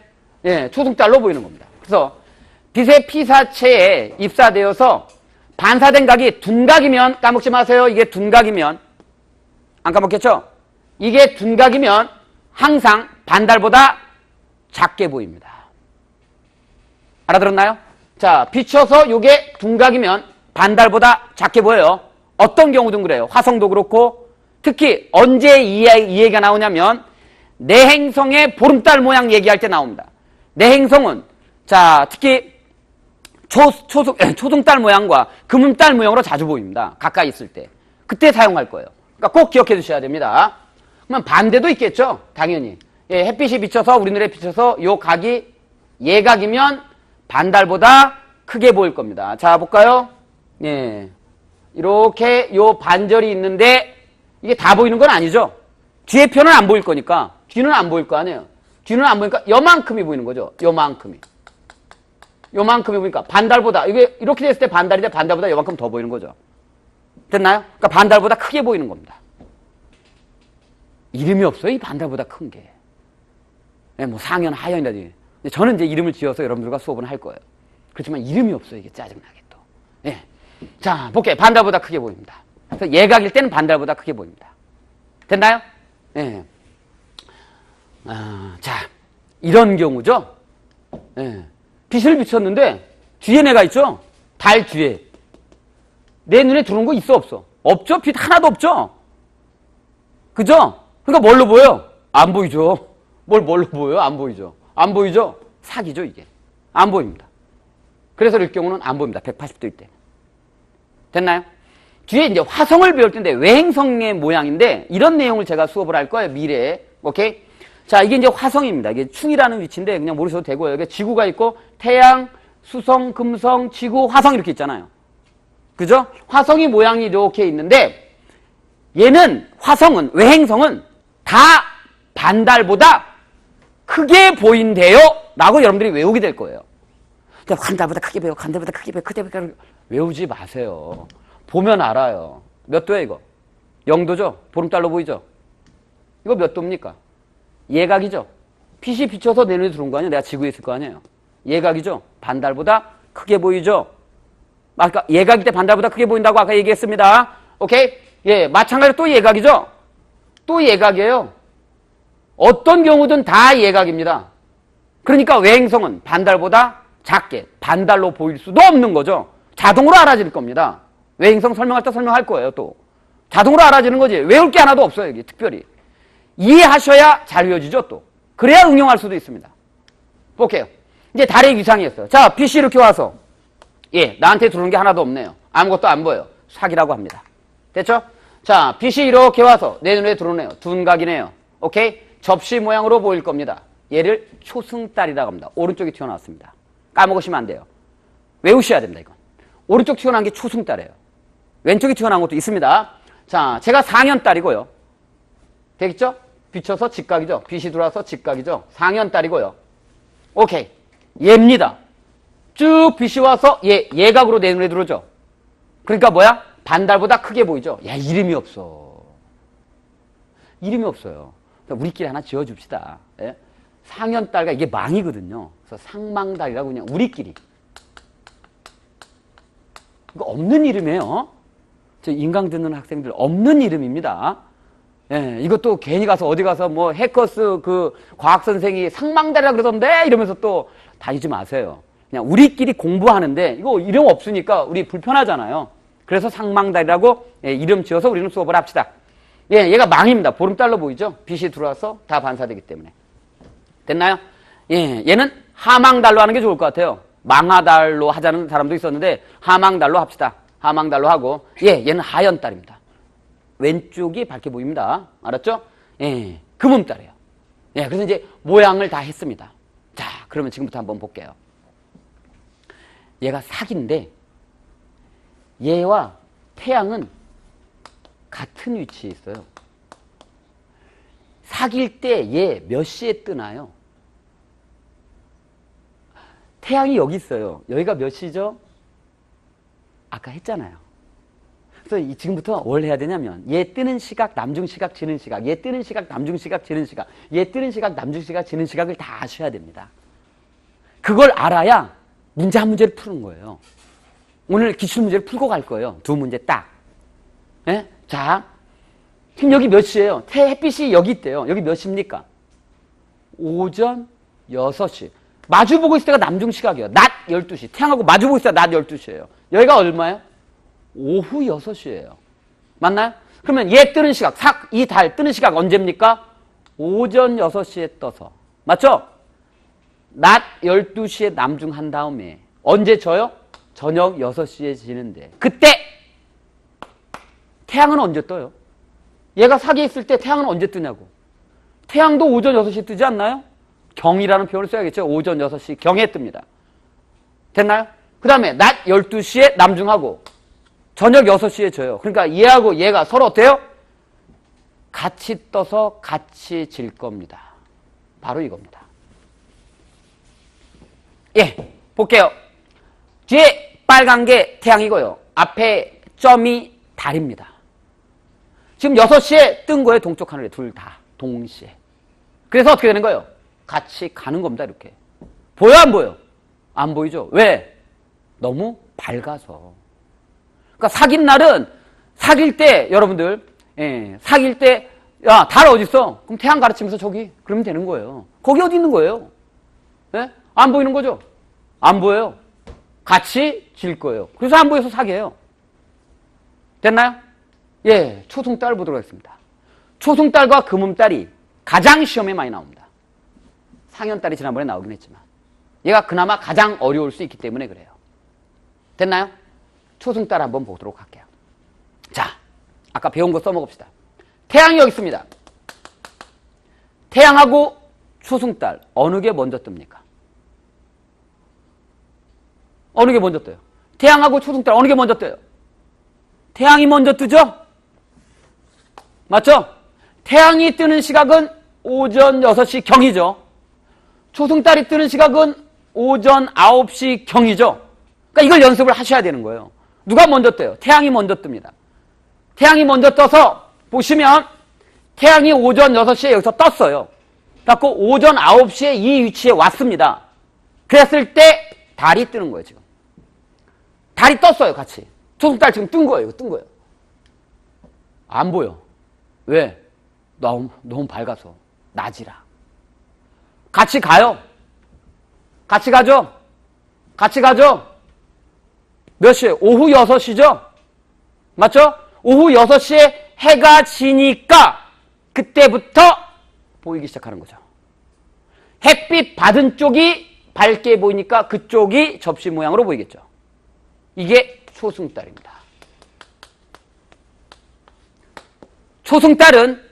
초승달로 보이는 겁니다. 그래서 빛의 피사체에 입사되어서 반사된 각이 둔각이면, 까먹지 마세요. 이게 둔각이면, 안 까먹겠죠? 이게 둔각이면 항상 반달보다 작게 보입니다. 알아들었나요? 자, 비춰서 요게 둔각이면 반달보다 작게 보여요. 어떤 경우든 그래요. 화성도 그렇고 특히 언제 이 얘기가 나오냐면 내행성의 보름달 모양 얘기할 때 나옵니다. 내행성은 자 특히 초승달 모양과 금음달 모양으로 자주 보입니다. 가까이 있을 때. 그때 사용할 거예요. 그러니까 꼭 기억해 두셔야 됩니다. 그러면 반대도 있겠죠. 당연히. 예, 햇빛이 비쳐서 우리 눈에 비쳐서 요 각이 예각이면 반달보다 크게 보일 겁니다. 자 볼까요? 예, 이렇게 요 반절이 있는데 이게 다 보이는 건 아니죠. 뒤에 편은 안 보일 거니까. 뒤는 안 보일 거 아니에요. 뒤는 안 보니까 요만큼이 보이는 거죠. 요만큼이 보니까 반달보다 이게 이렇게 됐을 때 반달인데 반달보다 요만큼 더 보이는 거죠. 됐나요? 그러니까 반달보다 크게 보이는 겁니다. 이름이 없어요. 이 반달보다 큰 게. 네, 뭐 상현, 하현이라든지. 저는 이제 이름을 지어서 여러분들과 수업을 할 거예요. 그렇지만 이름이 없어요. 이게 짜증나게 또. 예. 자, 볼게요. 반달보다 크게 보입니다. 그래서 예각일 때는 반달보다 크게 보입니다. 됐나요? 예. 자, 이런 경우죠. 예. 빛을 비췄는데 뒤에 내가 있죠? 달 뒤에. 내 눈에 들어온 거 있어 없어? 없죠? 빛 하나도 없죠? 그죠? 그러니까 뭘로 보여? 안 보이죠? 뭘로 보여요? 안 보이죠? 안 보이죠? 사기죠 이게. 안 보입니다. 그래서 이 경우는 안 보입니다. 180도일 때. 됐나요? 뒤에 이제 화성을 배울 텐데 외행성의 모양인데 이런 내용을 제가 수업을 할 거예요. 미래에. 오케이? 자, 이게 이제 화성입니다. 이게 충이라는 위치인데 그냥 모르셔도 되고요. 여기 지구가 있고 태양, 수성, 금성, 지구, 화성 이렇게 있잖아요. 그죠? 화성이 모양이 이렇게 있는데 얘는 화성은 외행성은 다 반달보다 크게 보인대요 라고 여러분들이 외우게 될 거예요. 반달보다 크게 보여, 반달보다 크게 보여, 크게 보여. 외우지 마세요. 보면 알아요. 몇 도야 이거? 0도죠? 보름달로 보이죠? 이거 몇 도입니까? 예각이죠? 빛이 비쳐서 내 눈에 들어온 거 아니에요? 내가 지구에 있을 거 아니에요? 예각이죠? 반달보다 크게 보이죠? 아까 예각일 때 반달보다 크게 보인다고 아까 얘기했습니다. 오케이? 예, 마찬가지로 또 예각이죠? 또 예각이에요. 어떤 경우든 다 예각입니다. 그러니까 외행성은 반달보다 작게 반달로 보일 수도 없는 거죠. 자동으로 알아질 겁니다. 외행성 설명할 때 설명할 거예요. 또 자동으로 알아지는 거지. 외울 게 하나도 없어요. 여기 특별히 이해하셔야 잘 외워지죠. 또 그래야 응용할 수도 있습니다. 볼게요. 이제 달의 위상이었어요. 자, 빛이 이렇게 와서 예, 나한테 들어오는 게 하나도 없네요. 아무것도 안 보여요. 사기라고 합니다. 됐죠? 자, 빛이 이렇게 와서 내 눈에 들어오네요. 둔각이네요. 오케이? 접시 모양으로 보일 겁니다. 얘를 초승달이라고 합니다. 오른쪽이 튀어나왔습니다. 까먹으시면 안 돼요. 외우셔야 됩니다. 이건. 오른쪽 튀어나온 게 초승달이에요. 왼쪽이 튀어나온 것도 있습니다. 자, 제가 상현달이고요. 되겠죠? 비춰서 직각이죠. 빛이 들어와서 직각이죠. 상현달이고요. 오케이. 얘입니다. 쭉 빛이 와서 예각으로 내 눈에 들어오죠. 그러니까 뭐야? 반달보다 크게 보이죠. 야, 이름이 없어. 이름이 없어요. 우리끼리 하나 지어줍시다. 예? 상현달과 이게 망이거든요. 그래서 상망달이라고 그냥 우리끼리. 이거 없는 이름이에요. 저 인강 듣는 학생들 없는 이름입니다. 예, 이것도 괜히 가서 어디 가서 뭐 해커스 그 과학 선생이 상망달이라 그러던데 이러면서 또 다니지 마세요. 그냥 우리끼리 공부하는데 이거 이름 없으니까 우리 불편하잖아요. 그래서 상망달이라고 이름 지어서 우리는 수업을 합시다. 예, 얘가 망입니다. 보름달로 보이죠? 빛이 들어와서 다 반사되기 때문에. 됐나요? 예, 얘는 하망달로 하는 게 좋을 것 같아요. 망하달로 하자는 사람도 있었는데 하망달로 합시다. 하망달로 하고 예, 얘는 하연달입니다. 왼쪽이 밝게 보입니다. 알았죠? 예, 금음달이에요. 예, 그래서 이제 모양을 다 했습니다. 자, 그러면 지금부터 한번 볼게요. 얘가 사기인데 얘와 태양은 같은 위치에 있어요. 사귈 때 얘 몇 시에 뜨나요? 태양이 여기 있어요. 여기가 몇 시죠? 아까 했잖아요. 그래서 지금부터 뭘 해야 되냐면 얘 뜨는 시각, 남중시각, 지는 시각, 얘 뜨는 시각, 남중시각, 지는 시각, 얘 뜨는 시각, 남중시각, 지는 시각을 다 아셔야 됩니다. 그걸 알아야 문제 한 문제를 푸는 거예요. 오늘 기출문제를 풀고 갈 거예요. 두 문제 딱. 예? 자, 지금 여기 몇 시예요? 햇빛이 여기 있대요. 여기 몇 시입니까? 오전 6시. 마주보고 있을 때가 남중 시각이에요. 낮 12시. 태양하고 마주보고 있을 때가 낮 12시예요. 여기가 얼마예요? 오후 6시예요. 맞나요? 그러면 얘 뜨는 시각, 이 달 뜨는 시각 언제입니까? 오전 6시에 떠서. 맞죠? 낮 12시에 남중한 다음에 언제 져요? 저녁 6시에 지는데 그때 태양은 언제 떠요? 얘가 사기에 있을 때 태양은 언제 뜨냐고. 태양도 오전 6시에 뜨지 않나요? 경이라는 표현을 써야겠죠. 오전 6시 경에 뜹니다. 됐나요? 그 다음에 낮 12시에 남중하고 저녁 6시에 져요. 그러니까 얘하고 얘가 서로 어때요? 같이 떠서 같이 질 겁니다. 바로 이겁니다. 예, 볼게요. 뒤에 빨간 게 태양이고요. 앞에 점이 달입니다. 지금 6시에 뜬 거예요. 동쪽 하늘에 둘 다 동시에. 그래서 어떻게 되는 거예요? 같이 가는 겁니다. 이렇게. 보여 안 보여? 안 보이죠? 왜? 너무 밝아서. 그러니까 사귄 날은 사귈 때 여러분들 사귈 때 야, 달 어디 있어? 그럼 태양 가르치면서 저기 그러면 되는 거예요. 거기 어디 있는 거예요? 예? 안 보이는 거죠? 안 보여요. 같이 질 거예요. 그래서 안 보여서 사귀어요. 됐나요? 예, 초승달 보도록 하겠습니다. 초승달과 금음달이 가장 시험에 많이 나옵니다. 상현달이 지난번에 나오긴 했지만 얘가 그나마 가장 어려울 수 있기 때문에 그래요. 됐나요? 초승달 한번 보도록 할게요. 자, 아까 배운 거 써먹읍시다. 태양이 여기 있습니다. 태양하고 초승달 어느 게 먼저 뜹니까? 어느 게 먼저 떠요? 태양하고 초승달 어느 게 먼저 떠요? 태양이 먼저 뜨죠? 맞죠? 태양이 뜨는 시각은 오전 6시 경이죠. 초승달이 뜨는 시각은 오전 9시 경이죠. 그러니까 이걸 연습을 하셔야 되는 거예요. 누가 먼저 떠요? 태양이 먼저 뜹니다. 태양이 먼저 떠서 보시면 태양이 오전 6시에 여기서 떴어요. 그래서 오전 9시에 이 위치에 왔습니다. 그랬을 때 달이 뜨는 거예요. 지금. 달이 떴어요. 같이. 초승달 지금 뜬 거예요. 뜬 거예요. 안 보여. 왜? 너무 밝아서. 낮이라. 같이 가요. 같이 가죠? 같이 가죠? 몇 시에? 오후 6시죠? 맞죠? 오후 6시에 해가 지니까 그때부터 보이기 시작하는 거죠. 햇빛 받은 쪽이 밝게 보이니까 그쪽이 접시 모양으로 보이겠죠. 이게 초승달입니다. 초승달은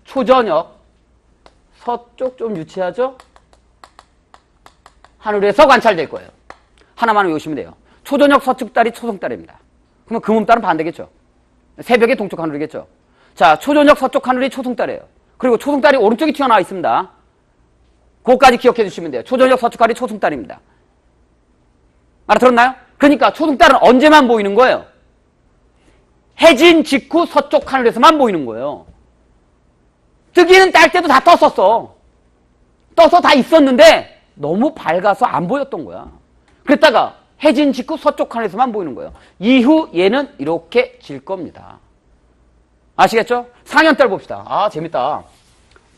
초저녁 서쪽 좀 유치하죠? 하늘에서 관찰될 거예요. 하나만 외우시면 돼요. 초저녁 서쪽 달이 초승달입니다. 그러면 금음달은 반대겠죠. 새벽에 동쪽 하늘이겠죠. 자, 초저녁 서쪽 하늘이 초승달이에요. 그리고 초승달이 오른쪽에 튀어나와 있습니다. 그거까지 기억해 주시면 돼요. 초저녁 서쪽 하늘이 초승달입니다. 알아들었나요? 그러니까 초승달은 언제만 보이는 거예요? 해진 직후 서쪽 하늘에서만 보이는 거예요. 뜨기는 딸 때도 다 떴었어. 떠서 다 있었는데 너무 밝아서 안 보였던 거야. 그랬다가 해진 직후 서쪽 하늘에서만 보이는 거예요. 이후 얘는 이렇게 질 겁니다. 아시겠죠? 상현달 봅시다. 아, 재밌다.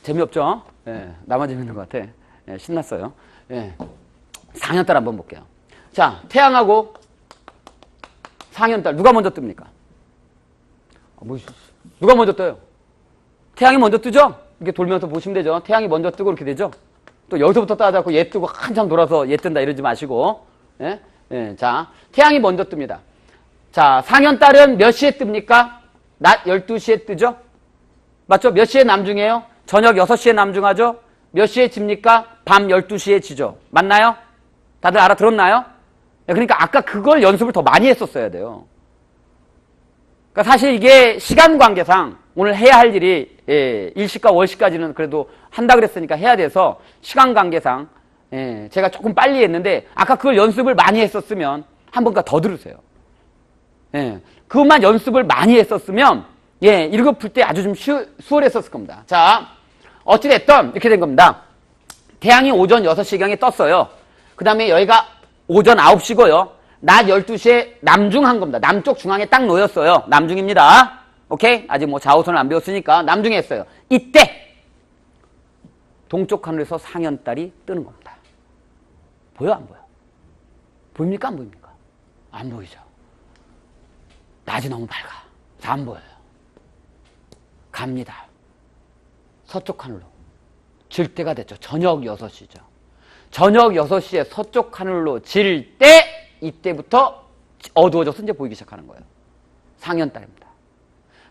재미없죠? 예, 나만 재밌는 것 같아. 예, 신났어요. 예, 상현달 한번 볼게요. 자, 태양하고 상현달 누가 먼저 뜹니까? 누가 먼저 떠요? 태양이 먼저 뜨죠? 이렇게 돌면서 보시면 되죠. 태양이 먼저 뜨고 이렇게 되죠? 또 여기서부터 따자고 얘 뜨고 한참 돌아서 얘 뜬다 이러지 마시고. 예? 예, 자, 태양이 먼저 뜹니다. 자, 상현달은 몇 시에 뜹니까? 낮 12시에 뜨죠? 맞죠? 몇 시에 남중해요? 저녁 6시에 남중하죠? 몇 시에 집니까? 밤 12시에 지죠? 맞나요? 다들 알아들었나요? 그러니까 아까 그걸 연습을 더 많이 했었어야 돼요. 그러니까 사실 이게 시간 관계상 오늘 해야 할 일이 일시과 월시까지는 그래도 한다 그랬으니까 해야 돼서 시간 관계상 제가 조금 빨리 했는데 아까 그걸 연습을 많이 했었으면 한 번가 더 들으세요. 그것만 연습을 많이 했었으면 이거 풀 때 아주 좀 수월했었을 겁니다. 자, 어찌됐든 이렇게 된 겁니다. 태양이 오전 6시경에 떴어요. 그 다음에 여기가 오전 9시고요. 낮 12시에 남중한 겁니다. 남쪽 중앙에 딱 놓였어요. 남중입니다. 오케이? 아직 뭐 좌우선을 안 배웠으니까 남중에 했어요. 이때 동쪽 하늘에서 상현달이 뜨는 겁니다. 보여 안 보여? 보입니까 안 보입니까? 안 보이죠. 낮이 너무 밝아. 안 보여요. 갑니다. 서쪽 하늘로 질 때가 됐죠. 저녁 6시죠. 저녁 6시에 서쪽 하늘로 질 때 이때부터 어두워져서 이제 보이기 시작하는 거예요. 상현달입니다.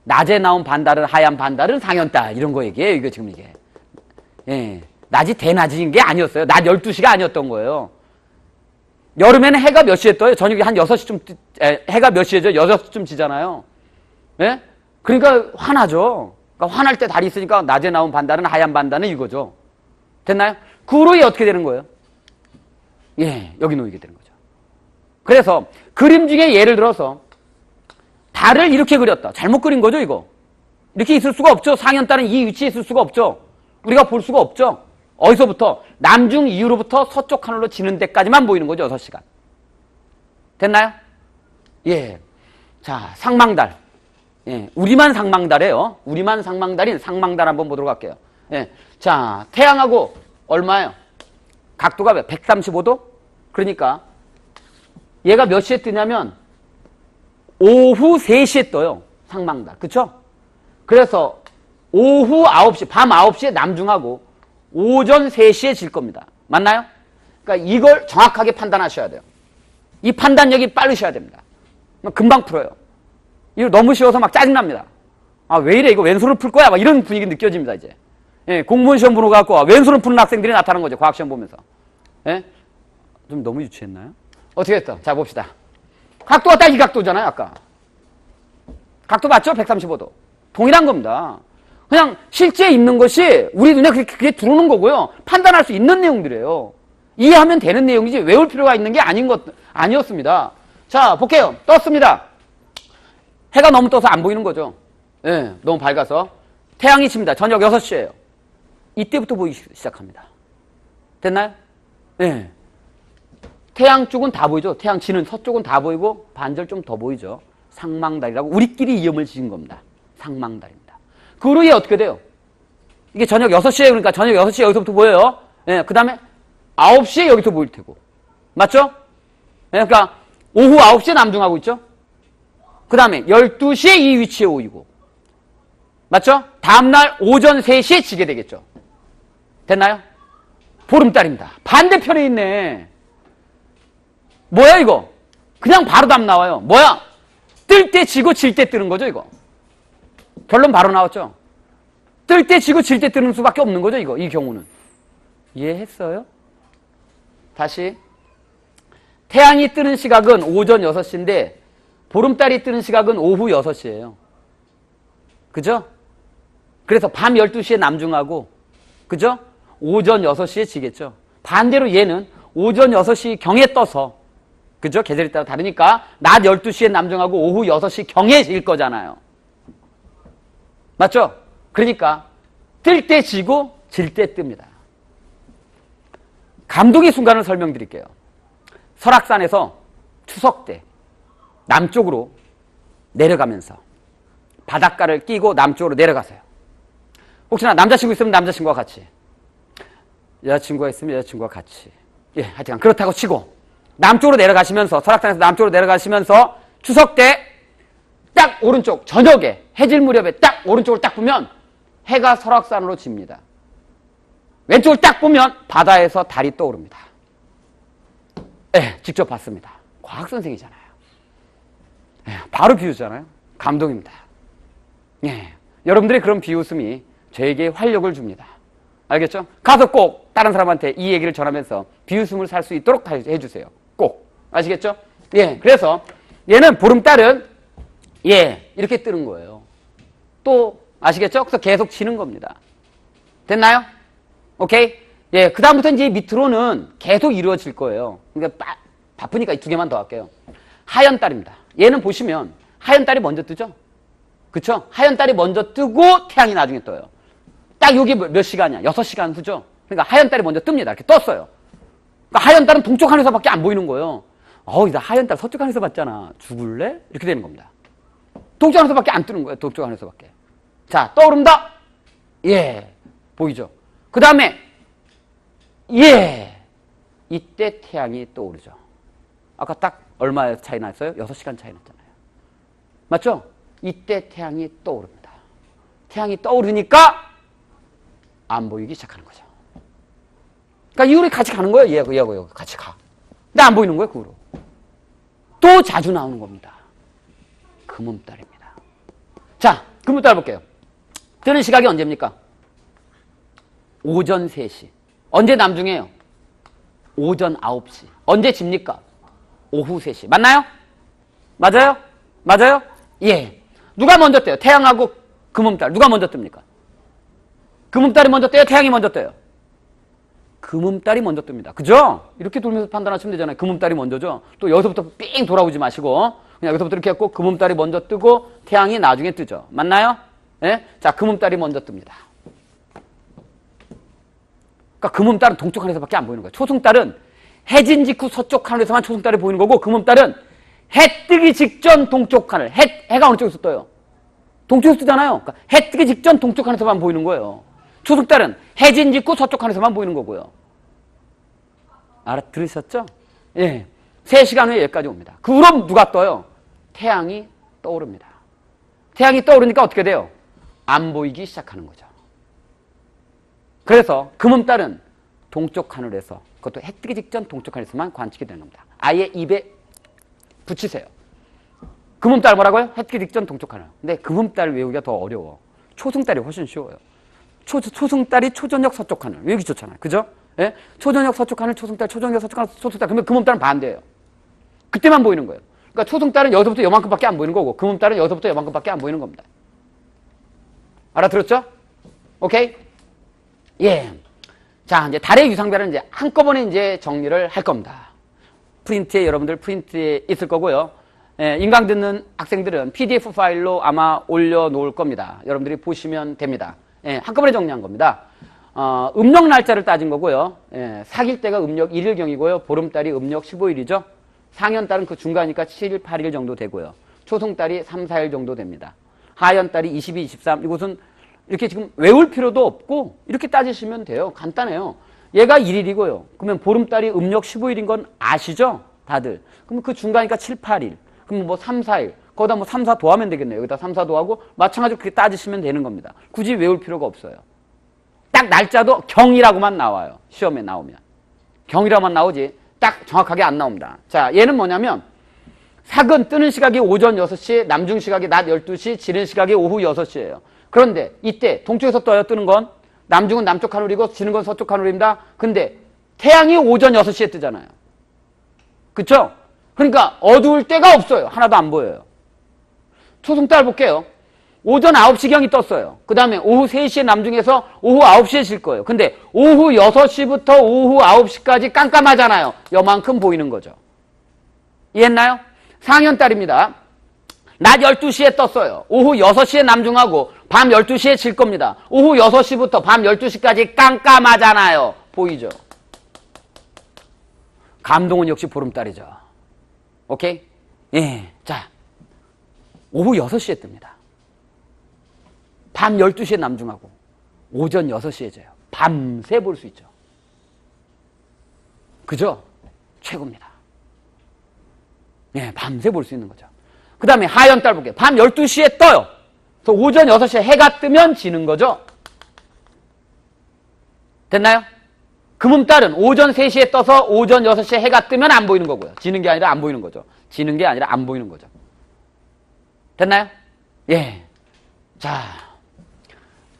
낮에 나온 반달은 하얀 반달은 상현달 이런 거 얘기해요. 이거 지금 이게. 예. 낮이 대낮인 게 아니었어요. 낮 12시가 아니었던 거예요. 여름에는 해가 몇 시에 떠요? 저녁에 한 6시쯤, 해가 몇 시에죠? 6시쯤 지잖아요. 예? 그러니까 화나죠. 그러니까 화날 때 달이 있으니까 낮에 나온 반달은 하얀 반달은 이거죠. 됐나요? 그 후로 어떻게 되는 거예요? 예, 여기 놓이게 되는 거죠. 그래서 그림 중에 예를 들어서 달을 이렇게 그렸다. 잘못 그린 거죠, 이거. 이렇게 있을 수가 없죠. 상현달은 이 위치에 있을 수가 없죠. 우리가 볼 수가 없죠. 어디서부터? 남중 이후로부터 서쪽 하늘로 지는 데까지만 보이는 거죠. 6시간. 됐나요? 예. 자, 상망달. 예. 우리만 상망달이에요. 우리만 상망달인 상망달 한번 보도록 할게요. 예. 자, 태양하고 얼마예요? 각도가 135도? 그러니까 얘가 몇 시에 뜨냐면 오후 3시에 떠요. 상망달. 그쵸? 그래서 오후 9시, 밤 9시에 남중하고 오전 3시에 질 겁니다. 맞나요? 그러니까 이걸 정확하게 판단하셔야 돼요. 이 판단력이 빠르셔야 됩니다. 금방 풀어요. 이거 너무 쉬워서 막 짜증납니다. 아, 왜 이래? 이거 왼손으로 풀 거야? 막 이런 분위기 느껴집니다, 이제. 예, 공무원 시험 보러 가고 왼손으로 푸는 학생들이 나타나는 거죠. 과학 시험 보면서. 예? 좀 너무 유치했나요? 어떻게 했어? 자, 봅시다. 각도가 딱 이 각도잖아요, 아까. 각도 맞죠? 135도. 동일한 겁니다. 그냥 실제 있는 것이 우리 눈에 그게 들어오는 거고요. 판단할 수 있는 내용들이에요. 이해하면 되는 내용이지 외울 필요가 있는 게 아니었습니다. 자, 볼게요. 떴습니다. 해가 너무 떠서 안 보이는 거죠. 예, 너무 밝아서. 태양이 칩니다. 저녁 6시예요. 이때부터 보이기 시작합니다. 됐나요? 예. 태양 쪽은 다 보이죠. 태양 지는 서쪽은 다 보이고 반절 좀 더 보이죠. 상망달이라고 우리끼리 이름을 지은 겁니다. 상망달입니다. 그 후에 어떻게 돼요? 이게 저녁 6시에 그러니까 저녁 6시에 여기서부터 보여요. 예, 그 다음에 9시에 여기서 보일 테고. 맞죠? 예, 그러니까 오후 9시에 남중하고 있죠? 그 다음에 12시에 이 위치에 오이고. 맞죠? 다음날 오전 3시에 지게 되겠죠. 됐나요? 보름달입니다. 반대편에 있네. 뭐야 이거? 그냥 바로 답 나와요. 뭐야? 뜰 때 지고 질 때 뜨는 거죠 이거. 결론 바로 나왔죠. 뜰 때 지고 질 때 뜨는 수밖에 없는 거죠 이거. 이 경우는. 이해했어요? 다시. 태양이 뜨는 시각은 오전 6시인데 보름달이 뜨는 시각은 오후 6시예요. 그죠? 그래서 밤 12시에 남중하고 그죠? 오전 6시에 지겠죠. 반대로 얘는 오전 6시 경에 떠서 그죠? 계절에 따라 다르니까 낮 12시에 남중하고 오후 6시 경에 질 거잖아요. 맞죠? 그러니까 뜰 때 지고 질 때 뜹니다. 감동의 순간을 설명드릴게요. 설악산에서 추석 때 남쪽으로 내려가면서 바닷가를 끼고 남쪽으로 내려가세요. 혹시나 남자친구 있으면 남자친구와 같이, 여자친구가 있으면 여자친구와 같이, 예, 하여튼 그렇다고 치고 남쪽으로 내려가시면서 설악산에서 남쪽으로 내려가시면서 추석 때 딱 오른쪽 저녁에 해질 무렵에 딱 오른쪽을 딱 보면 해가 설악산으로 집니다. 왼쪽을 딱 보면 바다에서 달이 떠오릅니다. 예, 직접 봤습니다. 과학 선생이잖아요. 예, 바로 비웃잖아요. 감동입니다. 예, 여러분들의 그런 비웃음이 저에게 활력을 줍니다. 알겠죠? 가서 꼭 다른 사람한테 이 얘기를 전하면서 비웃음을 살 수 있도록 해주세요. 꼭. 아시겠죠? 예, 그래서 얘는 보름달은 예, 이렇게 뜨는 거예요. 또 아시겠죠? 그래서 계속 치는 겁니다. 됐나요? 오케이? 예, 그 다음부터 이제 밑으로는 계속 이루어질 거예요. 그러니까 바쁘니까 이 두 개만 더 할게요. 하얀 달입니다. 얘는 보시면 하얀 달이 먼저 뜨죠? 그쵸? 하얀 달이 먼저 뜨고 태양이 나중에 떠요. 딱 여기 몇 시간이야? 6시간 후죠? 그러니까 하얀 달이 먼저 뜹니다. 이렇게 떴어요. 그러니까 하얀 달은 동쪽 하늘에서밖에 안 보이는 거예요. 나 하얀 달 서쪽 하늘에서 봤잖아. 죽을래? 이렇게 되는 겁니다. 동쪽 하늘에서밖에 안 뜨는 거예요. 동쪽 하늘에서밖에. 자, 떠오른다? 예, 보이죠? 그 다음에 예. 이때 태양이 떠오르죠. 아까 딱 얼마 차이 났어요? 6시간 차이 났잖아요. 맞죠? 이때 태양이 떠오릅니다. 태양이 떠오르니까 안 보이기 시작하는 거죠. 그러니까 이후로 같이 가는 거예요. 얘하고 같이 가. 근데 안 보이는 거예요, 그 후로. 또 자주 나오는 겁니다. 금음달입니다. 자, 금음달 볼게요. 뜨는 시각이 언제입니까? 오전 3시. 언제 남중이에요? 오전 9시. 언제 집니까? 오후 3시. 맞나요? 맞아요? 맞아요? 예. 누가 먼저 떠요? 태양하고 금음달. 누가 먼저 뜹니까? 금음달이 먼저 떠요? 태양이 먼저 떠요? 금음달이 먼저 뜹니다. 그죠? 이렇게 돌면서 판단하시면 되잖아요. 금음달이 먼저죠. 또 여기서부터 삥 돌아오지 마시고 그냥 여기서부터 이렇게 했고 금음달이 먼저 뜨고 태양이 나중에 뜨죠. 맞나요? 예? 자, 금음달이 먼저 뜹니다. 그러니까 금음달은 동쪽 하늘에서밖에 안 보이는 거예요. 초승달은 해진 직후 서쪽 하늘에서만 초승달이 보이는 거고 금음달은 해 뜨기 직전 동쪽 하늘. 해가 어느 쪽에서 떠요? 동쪽에서 뜨잖아요. 그러니까 해 뜨기 직전 동쪽 하늘에서만 보이는 거예요. 초승달은 해진 직후 서쪽 하늘에서만 보이는 거고요. 알아들으셨죠? 예. 3시간 후에 여기까지 옵니다. 그 후로 누가 떠요? 태양이 떠오릅니다. 태양이 떠오르니까 어떻게 돼요? 안 보이기 시작하는 거죠. 그래서 금음달은 동쪽 하늘에서, 그것도 해 뜨기 직전 동쪽 하늘에서만 관측이 되는 겁니다. 아예 입에 붙이세요. 금음달 뭐라고요? 해 뜨기 직전 동쪽 하늘. 근데 금음달 외우기가 더 어려워. 초승달이 훨씬 쉬워요. 초승달이 초저녁 서쪽 하늘. 외우기 좋잖아요. 그죠? 예? 초저녁 서쪽 하늘, 초승달, 초저녁 서쪽 하늘, 초승달. 그러면 금음달은 반대예요. 그때만 보이는 거예요. 그러니까 초승달은 여기서부터 요만큼밖에 안 보이는 거고 금음달은 여기서부터 요만큼밖에 안 보이는 겁니다. 알아들었죠? 오케이? 예. 자, 이제 달의 유상별은 이제 한꺼번에 이제 정리를 할 겁니다. 프린트에 여러분들 프린트에 있을 거고요. 예, 인강 듣는 학생들은 PDF 파일로 아마 올려놓을 겁니다. 여러분들이 보시면 됩니다. 예, 한꺼번에 정리한 겁니다. 음력 날짜를 따진 거고요. 예, 사귈 때가 음력 1일경이고요. 보름달이 음력 15일이죠. 상현달은 그 중간이니까 7일, 8일 정도 되고요. 초승달이 3, 4일 정도 됩니다. 하현달이 22, 23. 이것은 이렇게 지금 외울 필요도 없고 이렇게 따지시면 돼요. 간단해요. 얘가 1일이고요. 그러면 보름달이 음력 15일인 건 아시죠? 다들. 그럼 그 중간이니까 7, 8일. 그럼 뭐 3, 4일. 거기다 뭐 3, 4 더하면 되겠네요. 여기다 3, 4 더하고 마찬가지로 그렇게 따지시면 되는 겁니다. 굳이 외울 필요가 없어요. 딱 날짜도 경이라고만 나와요. 시험에 나오면. 경이라고만 나오지 딱 정확하게 안 나옵니다. 자, 얘는 뭐냐면 삭은 뜨는 시각이 오전 6시, 남중 시각이 낮 12시, 지는 시각이 오후 6시예요. 그런데 이때 동쪽에서 떠요. 뜨는 건 남중은 남쪽 하늘이고 지는 건 서쪽 하늘입니다. 근데 태양이 오전 6시에 뜨잖아요. 그쵸? 그러니까 어두울 때가 없어요. 하나도 안 보여요. 초승달 볼게요. 오전 9시경이 떴어요. 그 다음에 오후 3시에 남중에서 오후 9시에 질 거예요. 근데 오후 6시부터 오후 9시까지 깜깜하잖아요. 요만큼 보이는 거죠. 이해했나요? 상현달입니다. 낮 12시에 떴어요. 오후 6시에 남중하고 밤 12시에 질 겁니다. 오후 6시부터 밤 12시까지 깜깜하잖아요. 보이죠? 감동은 역시 보름달이죠. 오케이? 예. 자, 오후 6시에 뜹니다. 밤 12시에 남중하고 오전 6시에 져요. 밤새 볼 수 있죠. 그죠? 최고입니다. 예, 밤새 볼 수 있는 거죠. 그 다음에 하현달 볼게요. 밤 12시에 떠요. 그래서 오전 6시에 해가 뜨면 지는 거죠. 됐나요? 금음달은 오전 3시에 떠서 오전 6시에 해가 뜨면 안 보이는 거고요. 지는 게 아니라 안 보이는 거죠. 지는 게 아니라 안 보이는 거죠. 됐나요? 예. 자,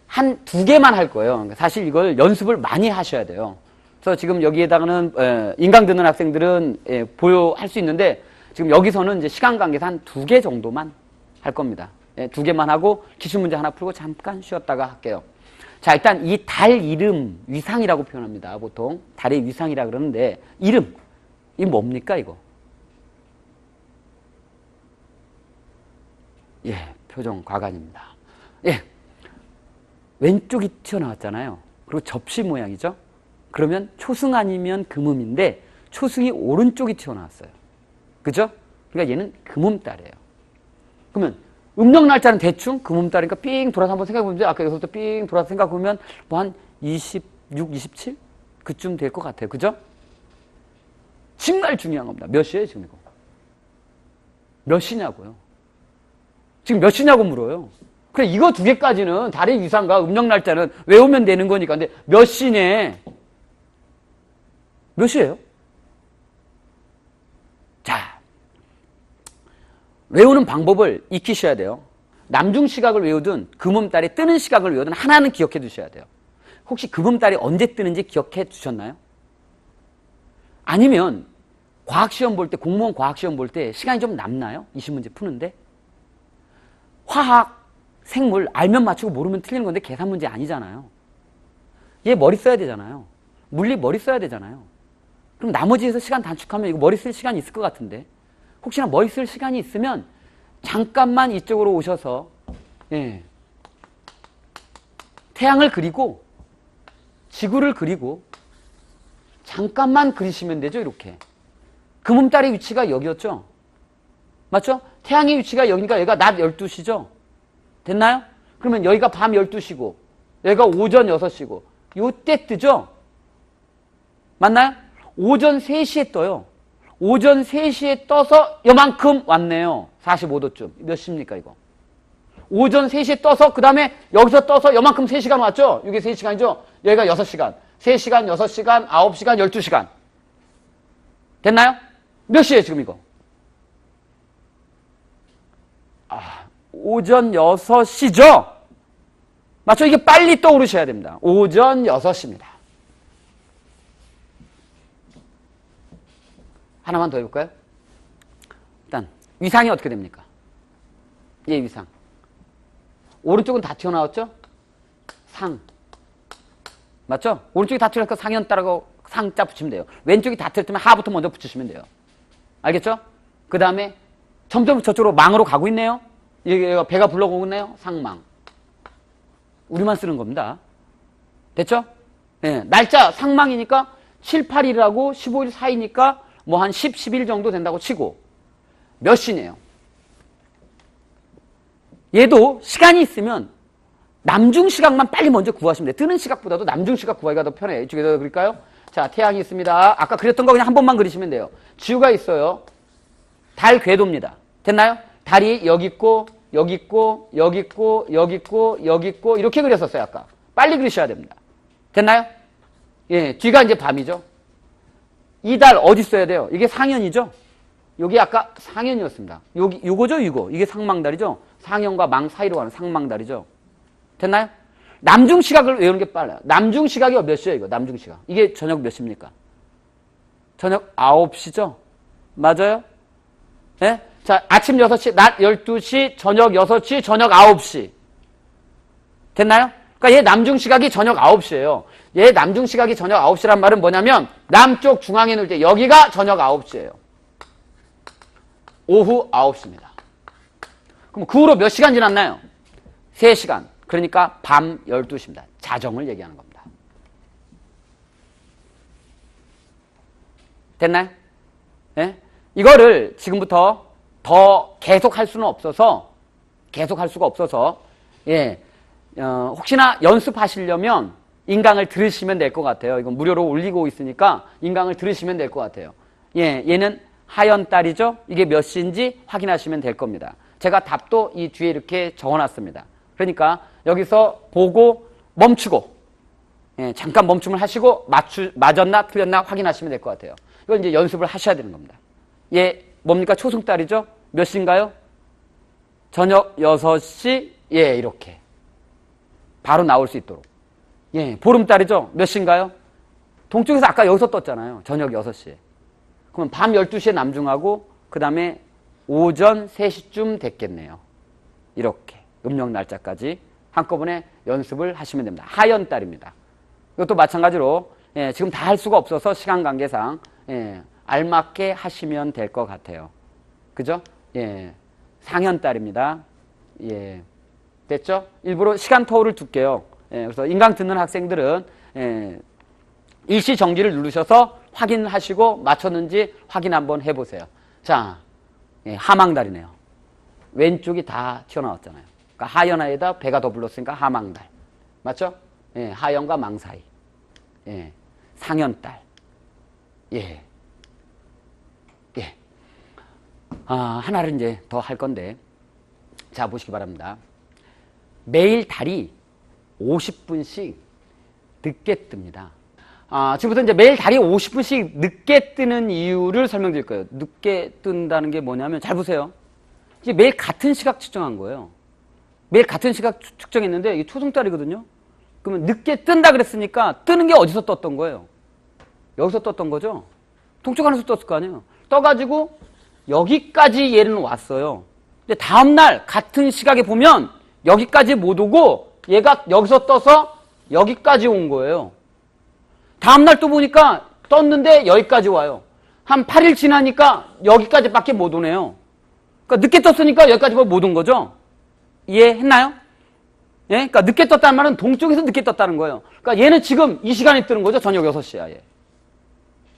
한 2개만 할 거예요. 사실 이걸 연습을 많이 하셔야 돼요. 그래서 지금 여기에다가는 인강 듣는 학생들은 할 수 있는데 지금 여기서는 이제 시간 관계상 한 2개 정도만 할 겁니다. 2개만 하고 기출문제 하나 풀고 잠깐 쉬었다가 할게요. 자, 일단 이 달 이름 위상이라고 표현합니다. 보통 달의 위상이라 그러는데 이름 이 뭡니까 이거? 예, 표정 과간입니다. 예, 왼쪽이 튀어나왔잖아요. 그리고 접시 모양이죠. 그러면 초승 아니면 금음인데 초승이 오른쪽이 튀어나왔어요. 그죠? 그러니까 얘는 금음달이에요. 그러면 음력 날짜는 대충 금음달이니까 삥 돌아서 한번 생각해보면 아까 여기서부터 삥 돌아서 생각해보면 뭐 한 26, 27? 그쯤 될 것 같아요. 그죠? 정말 중요한 겁니다. 몇 시에요, 지금 이거? 몇 시냐고요? 지금 몇 시냐고 물어요. 그래, 이거 두 개까지는 달의 위상과 음력 날짜는 외우면 되는 거니까. 근데 몇 시네? 몇 시예요? 자, 외우는 방법을 익히셔야 돼요. 남중 시각을 외우든 금음달에 뜨는 시각을 외우든 하나는 기억해 두셔야 돼요. 혹시 금음달이 언제 뜨는지 기억해 두셨나요? 아니면 과학시험 볼 때, 공무원 과학시험 볼 때 시간이 좀 남나요? 이 시문제 푸는데? 화학, 생물 알면 맞추고 모르면 틀리는 건데 계산 문제 아니잖아요. 얘 머리 써야 되잖아요. 물리 머리 써야 되잖아요. 그럼 나머지에서 시간 단축하면 이거 머리 쓸 시간이 있을 것 같은데 혹시나 머리 쓸 시간이 있으면 잠깐만 이쪽으로 오셔서 예. 태양을 그리고 지구를 그리고 잠깐만 그리시면 되죠. 이렇게. 금음달의 위치가 여기였죠. 맞죠? 태양의 위치가 여기니까 여기가 낮 12시죠. 됐나요? 그러면 여기가 밤 12시고 여기가 오전 6시고 요때 뜨죠. 맞나요? 오전 3시에 떠요. 오전 3시에 떠서 요만큼 왔네요. 45도쯤. 몇 시입니까 이거? 오전 3시에 떠서 그 다음에 여기서 떠서 요만큼 3시간 왔죠? 이게 3시간이죠? 여기가 6시간. 3시간, 6시간, 9시간, 12시간. 됐나요? 몇 시에요 지금 이거? 오전 6시죠? 맞죠? 이게 빨리 떠오르셔야 됩니다. 오전 6시입니다. 하나만 더 해볼까요? 일단 위상이 어떻게 됩니까? 예, 위상. 오른쪽은 다 튀어나왔죠? 상. 맞죠? 오른쪽이 다 튀어나니까 상현 따라고 상자 붙이면 돼요. 왼쪽이 다 튀었으면 하부터 먼저 붙이시면 돼요. 알겠죠? 그 다음에 점점 저쪽으로 망으로 가고 있네요. 얘가 배가 불러오고 있네요. 상망. 우리만 쓰는 겁니다. 됐죠? 네, 날짜 상망이니까 7, 8일이라고 15일 사이니까 뭐 한 10, 11일 정도 된다고 치고 몇 시네요. 얘도 시간이 있으면 남중 시각만 빨리 먼저 구하시면 돼요. 뜨는 시각보다도 남중 시각 구하기가 더 편해요. 이쪽에다 그릴까요? 자, 태양이 있습니다. 아까 그렸던 거 그냥 한 번만 그리시면 돼요. 지구가 있어요. 달 궤도입니다. 됐나요? 달이 여기 있고 여기 있고 여기 있고 여기 있고 여기 있고 이렇게 그렸었어요. 아까. 빨리 그리셔야 됩니다. 됐나요? 예, 뒤가 이제 밤이죠. 이 달 어디 써야 돼요? 이게 상현이죠? 여기 아까 상현이었습니다. 여기 요거죠, 이거. 이게 상망달이죠? 상현과 망 사이로 가는 상망달이죠. 됐나요? 남중 시각을 외우는 게 빨라요. 남중 시각이 몇 시예요, 이거? 남중 시각. 이게 저녁 몇 시입니까? 저녁 9시죠? 맞아요? 예? 자, 아침 6시, 낮 12시, 저녁 6시, 저녁 9시. 됐나요? 그러니까 얘 남중 시각이 저녁 9시예요. 얘 남중 시각이 저녁 9시란 말은 뭐냐면 남쪽 중앙에 놓을 때 여기가 저녁 9시예요. 오후 9시입니다. 그럼 그 후로 몇 시간 지났나요? 3시간. 그러니까 밤 12시입니다. 자정을 얘기하는 겁니다. 됐나요? 예? 이거를 지금부터 더 계속할 수는 없어서 계속할 수가 없어서 예, 혹시나 연습하시려면 인강을 들으시면 될 것 같아요. 이건 무료로 올리고 있으니까 인강을 들으시면 될 것 같아요. 예, 얘는 하연달이죠. 이게 몇 시인지 확인하시면 될 겁니다. 제가 답도 이 뒤에 이렇게 적어놨습니다. 그러니까 여기서 보고 멈추고 예, 잠깐 멈춤을 하시고 맞았나 틀렸나 확인하시면 될 것 같아요. 이건 이제 연습을 하셔야 되는 겁니다. 얘 뭡니까? 초승달이죠? 몇 시인가요? 저녁 6시 예, 이렇게 바로 나올 수 있도록. 예, 보름달이죠? 몇 시인가요? 동쪽에서 아까 여기서 떴잖아요. 저녁 6시에. 그러면 밤 12시에 남중하고 그 다음에 오전 3시쯤 됐겠네요. 이렇게 음력 날짜까지 한꺼번에 연습을 하시면 됩니다. 하연달입니다. 이것도 마찬가지로 예, 지금 다 할 수가 없어서 시간 관계상 예, 알맞게 하시면 될 것 같아요. 그죠? 예, 상현달입니다. 예, 됐죠? 일부러 시간 터울을 둘게요. 예, 그래서 인강 듣는 학생들은 예, 일시 정지를 누르셔서 확인하시고 맞췄는지 확인 한번 해보세요. 자, 예, 하망달이네요. 왼쪽이 다 튀어나왔잖아요. 그러니까 하연하에다 배가 더 불렀으니까 하망달. 맞죠? 예, 하연과 망 사이. 예, 상현달. 예. 예. 하나를 이제 더 할 건데, 자, 보시기 바랍니다. 매일 달이 50분씩 늦게 뜹니다. 지금부터 이제 매일 달이 50분씩 늦게 뜨는 이유를 설명드릴 거예요. 늦게 뜬다는 게 뭐냐면, 잘 보세요. 이제 매일 같은 시각 측정한 거예요. 매일 같은 시각 측정했는데, 이게 초승달이거든요. 그러면 늦게 뜬다 그랬으니까, 뜨는 게 어디서 떴던 거예요? 여기서 떴던 거죠? 동쪽 하늘에서 떴을 거 아니에요? 떠가지고, 여기까지 얘는 왔어요. 근데 다음날 같은 시각에 보면, 여기까지 못 오고, 얘가 여기서 떠서 여기까지 온 거예요. 다음날 또 보니까 떴는데 여기까지 와요. 한 8일 지나니까 여기까지밖에 못 오네요. 그러니까 늦게 떴으니까 여기까지 못 온 거죠. 이해했나요? 예? 그러니까 늦게 떴다는 말은 동쪽에서 늦게 떴다는 거예요. 그러니까 얘는 지금 이 시간에 뜨는 거죠. 저녁 6시야. 얘.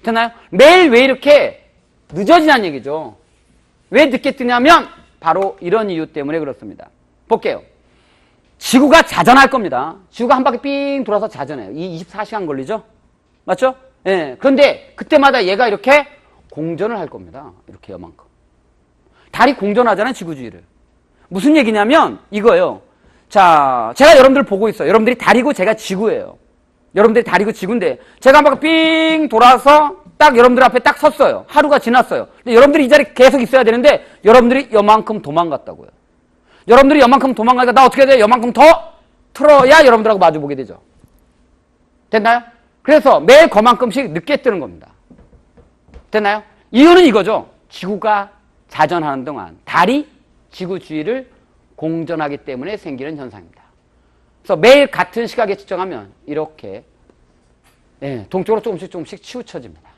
됐나요? 매일 왜 이렇게 늦어지냐는 얘기죠. 왜 늦게 뜨냐면 바로 이런 이유 때문에 그렇습니다. 볼게요. 지구가 자전할 겁니다. 지구가 한 바퀴 삥 돌아서 자전해요. 이 24시간 걸리죠? 맞죠? 예. 그런데 그때마다 얘가 이렇게 공전을 할 겁니다. 이렇게 요만큼. 달이 공전하잖아요, 지구 주위를. 무슨 얘기냐면 이거예요. 자, 제가 여러분들 보고 있어요. 여러분들이 달이고 제가 지구예요. 여러분들이 달이고 지구인데 제가 한 바퀴 삥 돌아서 딱 여러분들 앞에 딱 섰어요. 하루가 지났어요. 근데 여러분들이 이 자리에 계속 있어야 되는데 여러분들이 요만큼 도망갔다고요. 여러분들이 요만큼 도망가니까 나 어떻게 해야 돼요? 요만큼 더 틀어야 여러분들하고 마주보게 되죠. 됐나요? 그래서 매일 그만큼씩 늦게 뜨는 겁니다. 됐나요? 이유는 이거죠. 지구가 자전하는 동안 달이 지구 주위를 공전하기 때문에 생기는 현상입니다. 그래서 매일 같은 시각에 측정하면 이렇게 동쪽으로 조금씩 치우쳐집니다.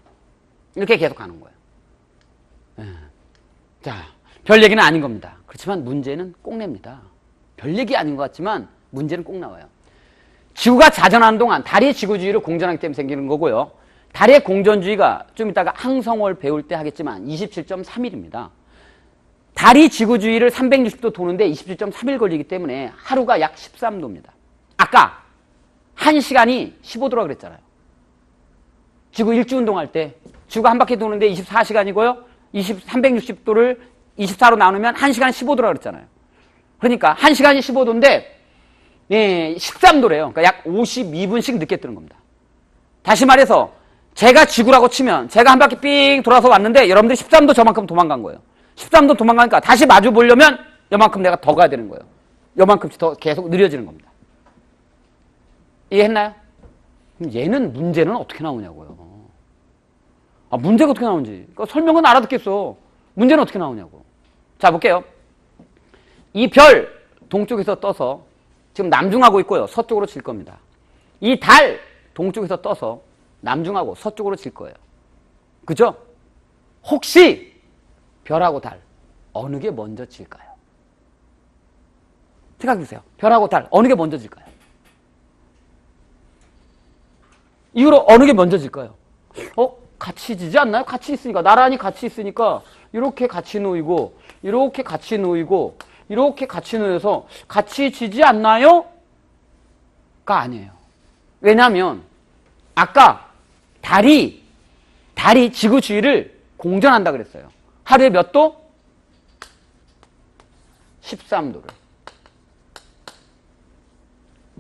이렇게 계속 가는 거예요. 자, 별 얘기는 아닌 겁니다. 그렇지만 문제는 꼭 냅니다. 별 얘기 아닌 것 같지만 문제는 꼭 나와요. 지구가 자전하는 동안 달이 지구 주위를 공전하기 때문에 생기는 거고요. 달의 공전주의가 좀 이따가 항성월 배울 때 하겠지만 27.3일입니다. 달이 지구 주위를 360도 도는데 27.3일 걸리기 때문에 하루가 약 13도입니다. 아까 1시간이 15도라고 그랬잖아요. 지구 일주운동할 때 지구가 한 바퀴 도는데 24시간이고요. 360도를 24로 나누면 1시간 15도라고 그랬잖아요. 그러니까 1시간이 15도인데 13도래요. 그러니까 약 52분씩 늦게 뜨는 겁니다. 다시 말해서 제가 지구라고 치면 제가 한 바퀴 삥 돌아서 왔는데 여러분들이 13도 저만큼 도망간 거예요. 13도 도망가니까 다시 마주 보려면 요만큼 내가 더 가야 되는 거예요. 요만큼씩 더 계속 느려지는 겁니다. 이해했나요? 그럼 얘는 문제는 어떻게 나오냐고요. 문제가 어떻게 나오는지. 그러니까 설명은 알아듣겠어. 문제는 어떻게 나오냐고. 자, 볼게요. 이 별 동쪽에서 떠서 지금 남중하고 있고요. 서쪽으로 질 겁니다. 이 달 동쪽에서 떠서 남중하고 서쪽으로 질 거예요. 그죠? 혹시 별하고 달 어느 게 먼저 질까요? 생각해보세요. 별하고 달 어느 게 먼저 질까요? 이후로 어느 게 먼저 질까요? 같이 지지 않나요? 같이 있으니까 나란히 같이 있으니까 이렇게 같이 놓이고 이렇게 같이 놓이고 이렇게 같이 놓여서 같이 지지 않나요? 가 아니에요. 왜냐하면 아까 달이 지구 주위를 공전한다 그랬어요. 하루에 몇 도? 13도를.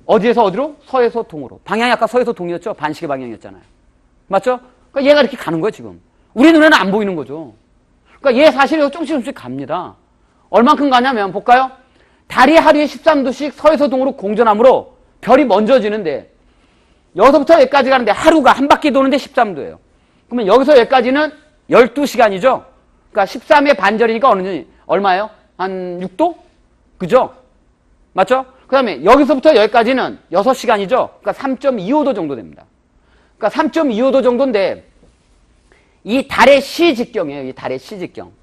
어디에서 어디로? 서에서 동으로. 방향이 아까 서에서 동이었죠? 반시계 방향이었잖아요. 맞죠? 그러니까 얘가 이렇게 가는 거예요, 지금. 우리 눈에는 안 보이는 거죠. 그러니까 얘 사실 조금씩 갑니다. 얼만큼 가냐면, 볼까요? 달이 하루에 13도씩 서에서 동으로 공전하므로 별이 먼저 지는데, 여기서부터 여기까지 가는데 하루가 한 바퀴 도는데 13도예요. 그러면 여기서 여기까지는 12시간이죠? 그러니까 13의 반절이니까 얼마예요? 한 6도? 그죠? 맞죠? 그 다음에 여기서부터 여기까지는 6시간이죠? 그러니까 3.25도 정도 됩니다. 그러니까 3.25도 정도인데 이 달의 시직경이에요. 이 달의 시직경.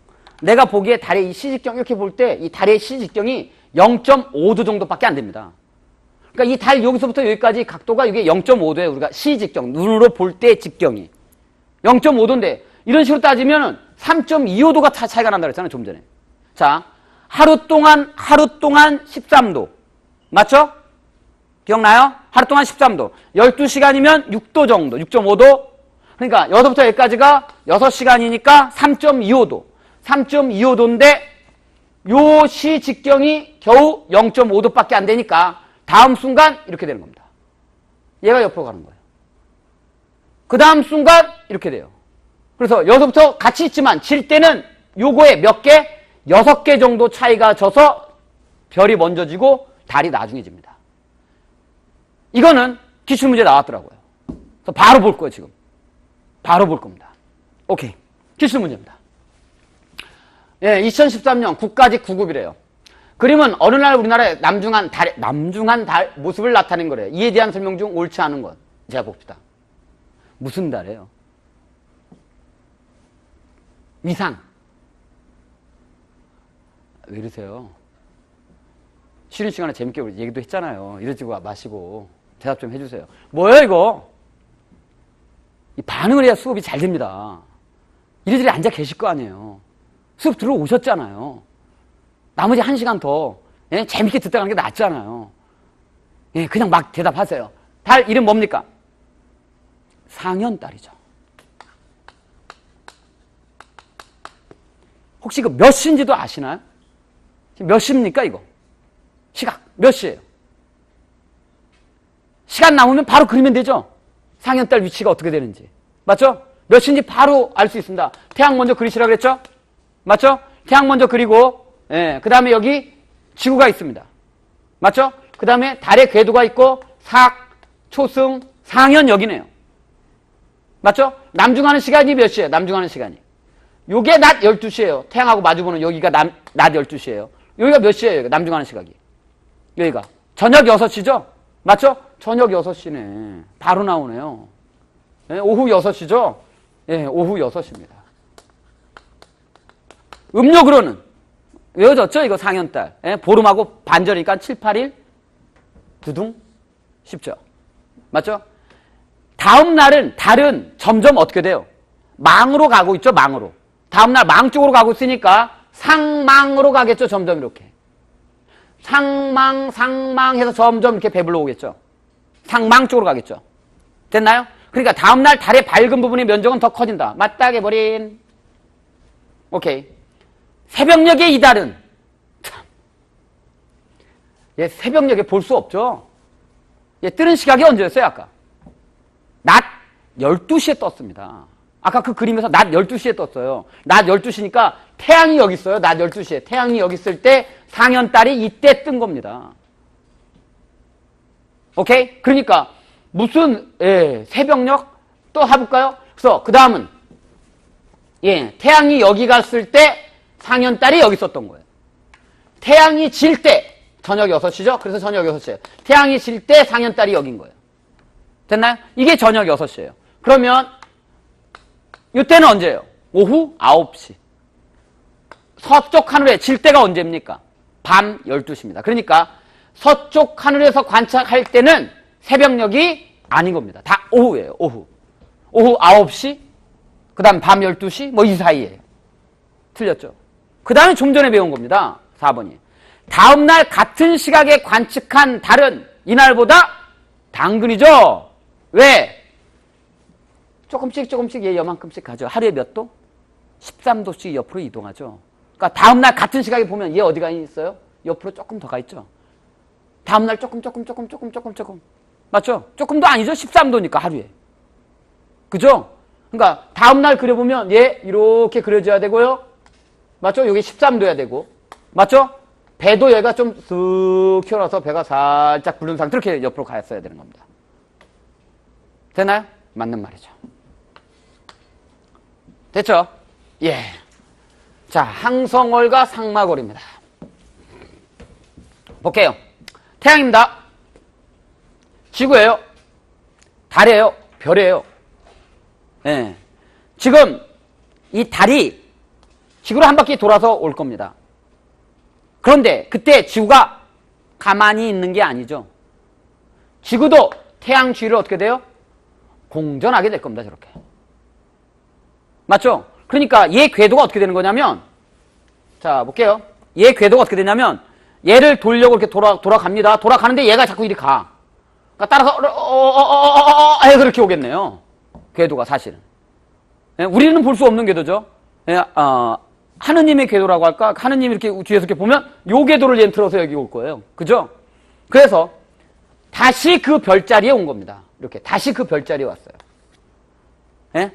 내가 보기에 달의 이 시직경 이렇게 볼 때 이 달의 시직경이 0.5도 정도밖에 안 됩니다. 그러니까 이 달 여기서부터 여기까지 각도가 이게 0.5도예요. 우리가 시직경, 눈으로 볼 때 직경이. 0.5도인데 이런 식으로 따지면 3.25도가 차이가 난다 그랬잖아요. 좀 전에. 자, 하루 동안 13도. 맞죠? 기억나요? 하루 동안 13도. 12시간이면 6도 정도, 6.5도. 그러니까 여기서부터 여기까지가 6시간이니까 3.25도. 3.25도인데 요 시 직경이 겨우 0.5도밖에 안 되니까 다음 순간 이렇게 되는 겁니다. 얘가 옆으로 가는 거예요. 그 다음 순간 이렇게 돼요. 그래서 여기서부터 같이 있지만 질 때는 요거에 몇 개? 6개 정도 차이가 져서 별이 먼저 지고 달이 나중에 집니다. 이거는 기출문제 나왔더라고요. 그래서 바로 볼 거예요, 지금. 바로 볼 겁니다. 오케이. 기출문제입니다. 예, 2013년 국가직 9급이래요. 그림은 어느 날 우리나라의 남중한 달 모습을 나타낸 거래요. 이에 대한 설명 중 옳지 않은 것. 제가 봅시다. 무슨 달이에요? 위상. 왜 이러세요? 쉬는 시간에 재밌게 우리 얘기도 했잖아요. 이러지 마시고 대답 좀 해주세요. 뭐예요 이거? 이 반응을 해야 수업이 잘 됩니다. 이리저리 앉아 계실 거 아니에요. 수업 들어오셨잖아요. 나머지 1시간 더 재밌게 듣다 가는 게 낫잖아요. 예, 그냥 막 대답하세요. 달 이름 뭡니까? 상현달이죠. 혹시 그 몇 시인지도 아시나요? 지금 몇 시입니까 이거? 시각 몇 시예요? 시간 남으면 바로 그리면 되죠? 상현달 위치가 어떻게 되는지. 맞죠? 몇 시인지 바로 알 수 있습니다. 태양 먼저 그리시라 그랬죠? 맞죠? 태양 먼저 그리고 그 다음에 여기 지구가 있습니다. 맞죠? 그 다음에 달의 궤도가 있고 삭, 초승, 상현 여기네요. 맞죠? 남중하는 시간이 몇 시예요? 남중하는 시간이. 요게 낮 12시예요. 태양하고 마주보는 여기가 낮 12시예요. 여기가 몇 시예요? 남중하는 시각이. 여기가. 저녁 6시죠? 맞죠? 저녁 6시네. 바로 나오네요. 예, 오후 6시죠? 예, 오후 6시입니다. 음력으로는 외워졌죠? 이거 상현달. 예, 보름하고 반절이니까 7, 8일 두둥 쉽죠? 맞죠? 다음 날은 달은 점점 어떻게 돼요? 망으로 가고 있죠? 망으로. 다음 날 망 쪽으로 가고 있으니까 상망으로 가겠죠? 점점 이렇게. 상망, 상망해서 점점 이렇게 배불러 오겠죠? 상망 쪽으로 가겠죠? 됐나요? 그러니까 다음 날 달의 밝은 부분의 면적은 더 커진다. 맞닥해버린. 오케이. 새벽녘의 이 달은 참. 얘 새벽녘에 볼 수 없죠? 얘 뜨는 시각이 언제였어요, 아까? 낮 12시에 떴습니다. 아까 그 그림에서 낮 12시에 떴어요. 낮 12시니까 태양이 여기 있어요. 낮 12시에. 태양이 여기 있을 때 상현달이 이때 뜬 겁니다. 오케이? 그러니까 무슨 새벽녘 또 해볼까요? 그래서 그 다음은 태양이 여기 갔을 때 상현달이 여기 있었던 거예요. 태양이 질 때 저녁 6시죠? 그래서 저녁 6시에요. 태양이 질 때 상현달이 여긴 거예요. 됐나요? 이게 저녁 6시예요. 그러면 이때는 언제예요? 오후 9시. 서쪽 하늘에 질 때가 언제입니까? 밤 12시입니다. 그러니까 서쪽 하늘에서 관찰할 때는 새벽녘이 아닌 겁니다. 다 오후예요. 오후. 오후 9시, 그 다음 밤 12시, 뭐 이 사이에. 틀렸죠? 그 다음에 좀 전에 배운 겁니다. 4번이. 다음날 같은 시각에 관측한 달은 이날보다 당근이죠? 왜? 조금씩 얘 요만큼씩 가죠. 하루에 몇 도? 13도씩 옆으로 이동하죠. 그러니까 다음날 같은 시각에 보면 얘 어디가 있어요? 옆으로 조금 더 가 있죠. 다음날 조금. 맞죠? 조금도 아니죠? 13도니까 하루에. 그죠? 그러니까 다음날 그려보면 얘 이렇게 그려져야 되고요. 맞죠? 여기 13도야 되고. 맞죠? 배도 얘가 좀 쓱 튀어나와서 배가 살짝 부른 상태로 이렇게 옆으로 갔어야 되는 겁니다. 되나요? 맞는 말이죠. 됐죠? 예. 자, 항성월과 상마골입니다. 볼게요. 태양입니다. 지구예요. 달이에요. 별이에요. 예. 지금 이 달이 지구를 한 바퀴 돌아서 올 겁니다. 그런데 그때 지구가 가만히 있는 게 아니죠. 지구도 태양 주위를 어떻게 돼요? 공전하게 될 겁니다. 저렇게. 맞죠? 그러니까 얘 궤도가 어떻게 되는 거냐면, 자 볼게요. 얘 궤도가 어떻게 되냐면 얘를 돌려고 이렇게 돌아갑니다. 돌아가는데 얘가 자꾸 이리 가. 따라서 해서 이렇게 오겠네요. 궤도가 사실은. 예, 우리는 볼 수 없는 궤도죠. 예, 하느님의 궤도라고 할까? 하느님이 이렇게 뒤에서 이렇게 보면 요 궤도를 얘는 틀어서 여기 올 거예요. 그죠? 그래서 다시 그 별자리에 온 겁니다. 이렇게 다시 그 별자리에 왔어요. 예?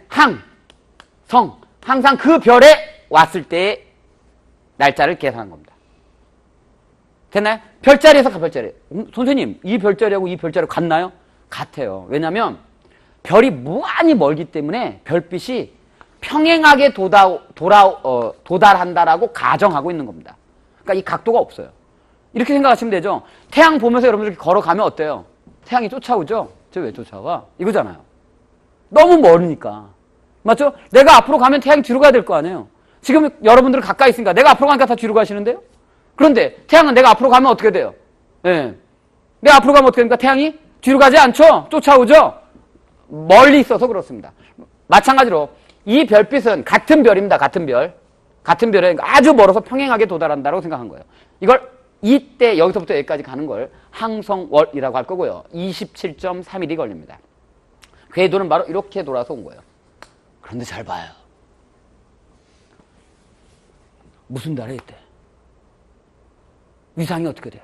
성 항상 그 별에 왔을 때의 날짜를 계산한 겁니다. 됐나요? 별자리에서 별자리. 선생님, 이 별자리하고 이 별자리 같나요? 같아요. 왜냐하면 별이 무한히 멀기 때문에 별빛이 평행하게 도달한다라고 가정하고 있는 겁니다. 그러니까 이 각도가 없어요. 이렇게 생각하시면 되죠. 태양 보면서 여러분들 이렇게 걸어가면 어때요? 태양이 쫓아오죠? 저 왜 쫓아와? 이거잖아요. 너무 멀으니까. 맞죠? 내가 앞으로 가면 태양이 뒤로 가야 될 거 아니에요. 지금 여러분들은 가까이 있으니까 내가 앞으로 가니까 다 뒤로 가시는데요? 그런데 태양은 내가 앞으로 가면 어떻게 돼요? 예. 내가 앞으로 가면 어떻게 됩니까? 태양이 뒤로 가지 않죠? 쫓아오죠? 멀리 있어서 그렇습니다. 마찬가지로 이 별빛은 같은 별입니다. 같은 별. 같은 별에 아주 멀어서 평행하게 도달한다고 생각한 거예요. 이걸 이때 여기서부터 여기까지 가는 걸 항성월이라고 할 거고요. 27.3일이 걸립니다. 궤도는 바로 이렇게 돌아서 온 거예요. 그런데 잘 봐요. 무슨 달에 있대? 위상이 어떻게 돼요?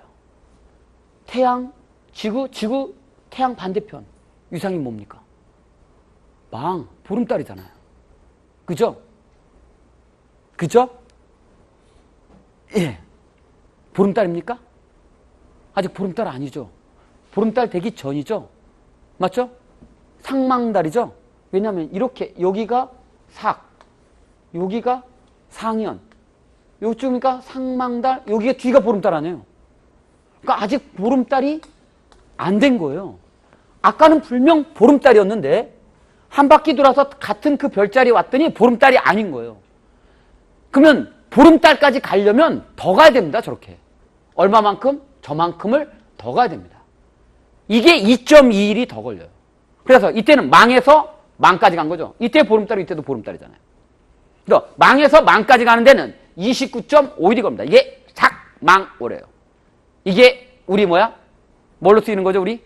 태양, 지구, 태양 반대편. 위상이 뭡니까? 보름달이잖아요. 그죠? 그죠? 예. 보름달입니까? 아직 보름달 아니죠. 보름달 되기 전이죠. 맞죠? 상망달이죠. 왜냐하면 이렇게 여기가 삭, 여기가 상현, 요쯤이니까 상망달, 여기가 뒤가 보름달 아니에요. 그러니까 아직 보름달이 안 된 거예요. 아까는 분명 보름달이었는데 한 바퀴 돌아서 같은 그 별자리에 왔더니 보름달이 아닌 거예요. 그러면 보름달까지 가려면 더 가야 됩니다. 저렇게. 얼마만큼? 저만큼을 더 가야 됩니다. 이게 2.21이 더 걸려요. 그래서 이때는 망에서 망까지 간 거죠. 이때 보름달이 이때도 보름달이잖아요. 그래서 망에서 망까지 가는 데는 29.5일이 겁니다. 이게 작망월이에요. 이게 우리 뭐야? 뭘로 쓰이는 거죠, 우리?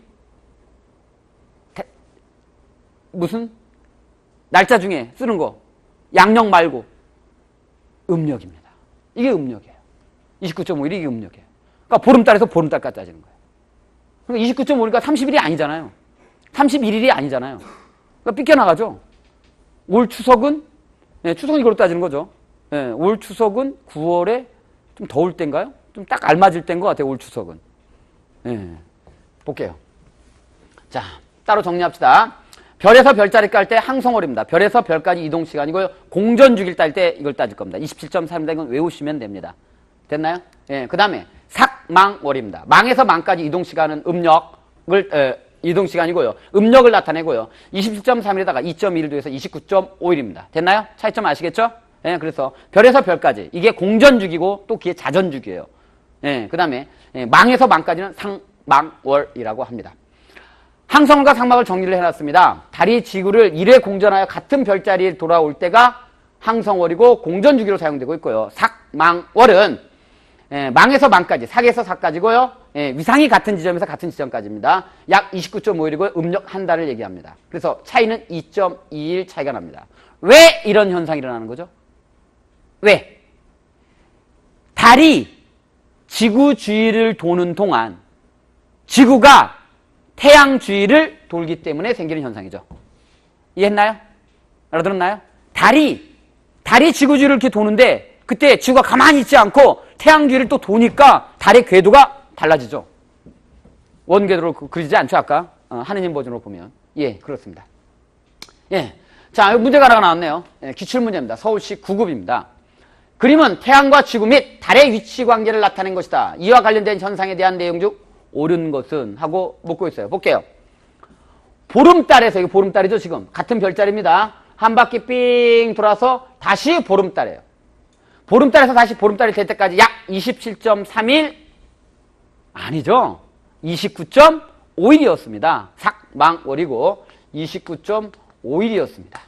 무슨? 날짜 중에 쓰는 거. 양력 말고. 음력입니다. 이게 음력이에요. 29.5일이 이게 음력이에요. 그러니까 보름달에서 보름달까지 따지는 거예요. 그러니까 29.5일이니까 30일이 아니잖아요. 31일이 아니잖아요. 그러니까 삐껴나가죠. 올 추석은, 예, 추석은 이걸로 따지는 거죠. 예, 올 추석은 9월에 좀 더울 때인가요? 좀 딱 알맞을 때인 것 같아요, 올 추석은. 예, 볼게요. 자, 따로 정리합시다. 별에서 별자리 깔 때 항성월입니다. 별에서 별까지 이동 시간이고요. 공전주기를 딸 때 이걸 따질 겁니다. 27.3입니다. 이건 외우시면 됩니다. 됐나요? 예, 그 다음에 삭망월입니다. 망에서 망까지 이동 시간은 이동 시간이고요. 음력을 나타내고요. 27.3일에다가 2.1을 더해서 29.5일입니다. 됐나요? 차이점 아시겠죠? 예, 그래서 별에서 별까지 이게 공전주기고 또 그게 자전주기예요. 예, 그 다음에 망에서 망까지는 상망월이라고 합니다. 항성월과 상망을 정리를 해놨습니다. 달이 지구를 1회 공전하여 같은 별자리에 돌아올 때가 항성월이고 공전주기로 사용되고 있고요. 삭망월은 망에서 망까지, 삭에서 삭까지고요. 위상이 같은 지점에서 같은 지점까지입니다. 약 29.5일이고요. 음력 한 달을 얘기합니다. 그래서 차이는 2.2일 차이가 납니다. 왜 이런 현상이 일어나는 거죠? 왜? 달이 지구 주위를 도는 동안 지구가 태양 주위를 돌기 때문에 생기는 현상이죠. 이해했나요? 알아들었나요? 달이 지구 주위를 이렇게 도는데 그때 지구가 가만히 있지 않고 태양 주위를 또 도니까 달의 궤도가 달라지죠. 원궤도로 그리지 않죠, 아까? 하느님 버전으로 보면. 예, 그렇습니다. 예. 자, 여기 문제가 하나가 나왔네요. 예, 기출문제입니다. 서울시 9급입니다. 그림은 태양과 지구 및 달의 위치 관계를 나타낸 것이다. 이와 관련된 현상에 대한 내용 중 옳은 것은 하고 묻고 있어요. 볼게요. 보름달에서, 이게 보름달이죠, 지금. 같은 별자리입니다. 한 바퀴 삥 돌아서 다시 보름달이에요. 보름달에서 다시 보름달이 될 때까지 약 27.3일 아니죠. 29.5일이었습니다. 삭망월이고 29.5일이었습니다.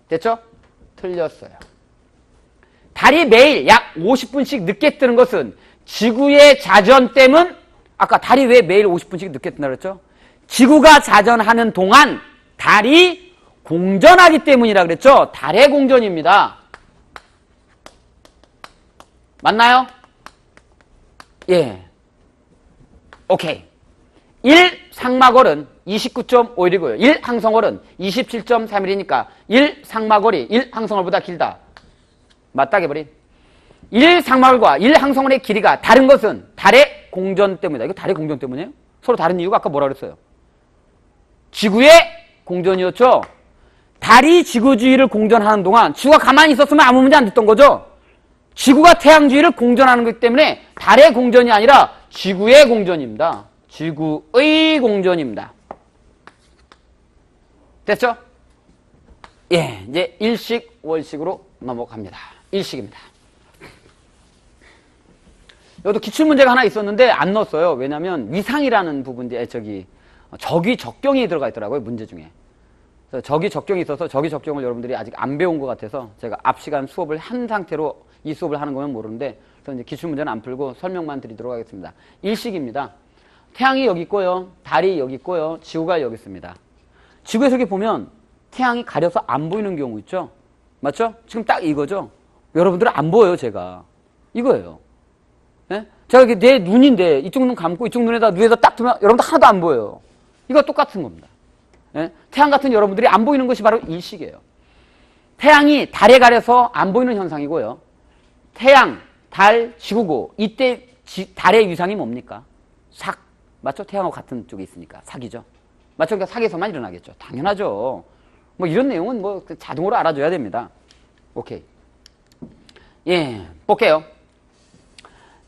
됐죠? 틀렸어요. 달이 매일 약 50분씩 늦게 뜨는 것은 지구의 자전 때문, 아까 달이 왜 매일 50분씩 늦게 뜬다 그랬죠? 지구가 자전하는 동안 달이 공전하기 때문이라 그랬죠? 달의 공전입니다. 맞나요? 예. 오케이. 1 상마걸은 29.51이고요. 1 항성월은 27.31이니까 1 상마걸이 1 항성월보다 길다. 맞다 개버린. 1 상마걸과 1 항성월의 길이가 다른 것은 달의 공전 때문이다. 이거 달의 공전 때문이에요? 서로 다른 이유가 아까 뭐라 그랬어요? 지구의 공전이었죠? 달이 지구 주위를 공전하는 동안 지구가 가만히 있었으면 아무 문제 안 됐던 거죠? 지구가 태양 주위를 공전하는 거기 때문에 달의 공전이 아니라 지구의 공전입니다. 지구의 공전입니다. 됐죠? 예, 이제 일식, 월식으로 넘어갑니다. 일식입니다. 여기도 기출문제가 하나 있었는데 안 넣었어요. 왜냐면 위상이라는 부분에 적이 적경이 들어가 있더라고요. 문제 중에. 그래서 적이 적경이 있어서 적이 적경을 여러분들이 아직 안 배운 것 같아서 제가 앞 시간 수업을 한 상태로 이 수업을 하는 거면 모르는데 그래서 이제 기출문제는 안 풀고 설명만 드리도록 하겠습니다. 일식입니다. 태양이 여기 있고요. 달이 여기 있고요. 지구가 여기 있습니다. 지구에서 이렇게 보면 태양이 가려서 안 보이는 경우 있죠? 맞죠? 지금 딱 이거죠? 여러분들은 안 보여요, 제가. 이거예요. 네? 제가 이게 내 눈인데 이쪽 눈 감고 이쪽 눈에다 딱 두면 여러분들 하나도 안 보여요. 이거 똑같은 겁니다. 네? 태양 같은 여러분들이 안 보이는 것이 바로 일식이에요. 태양이 달에 가려서 안 보이는 현상이고요. 태양, 달, 지구고 이때 달의 위상이 뭡니까? 삭. 맞죠? 태양하고 같은 쪽에 있으니까 삭이죠. 맞죠? 그러니까 삭에서만 일어나겠죠. 당연하죠. 뭐 이런 내용은 뭐 자동으로 알아줘야 됩니다. 오케이. 예, 볼게요.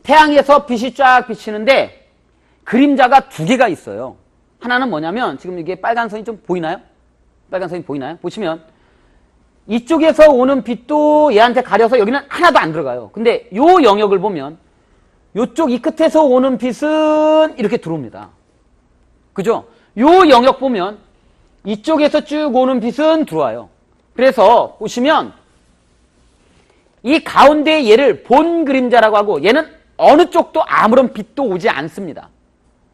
태양에서 빛이 쫙 비치는데 그림자가 두 개가 있어요. 하나는 뭐냐면 지금 이게 빨간 선이 좀 보이나요? 빨간 선이 보이나요? 보시면 이쪽에서 오는 빛도 얘한테 가려서 여기는 하나도 안 들어가요. 근데 요 영역을 보면 요쪽 이 끝에서 오는 빛은 이렇게 들어옵니다. 그죠? 요 영역 보면 이쪽에서 쭉 오는 빛은 들어와요. 그래서 보시면 이 가운데 얘를 본 그림자라고 하고 얘는 어느 쪽도 아무런 빛도 오지 않습니다.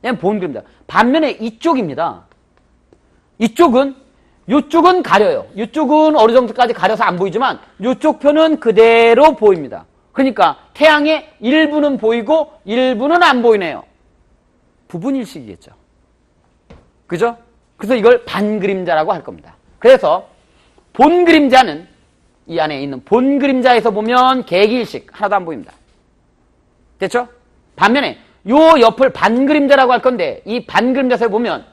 얘는 본 그림자. 반면에 이쪽입니다. 이쪽은 가려요. 이쪽은 어느 정도까지 가려서 안 보이지만 이쪽 편은 그대로 보입니다. 그러니까 태양의 일부는 보이고 일부는 안 보이네요. 부분일식이겠죠. 그죠? 그래서 이걸 반그림자라고 할 겁니다. 그래서 본 그림자는 이 안에 있는 본 그림자에서 보면 개기일식 하나도 안 보입니다. 됐죠? 반면에 요 옆을 반그림자라고 할 건데 이 반그림자에서 보면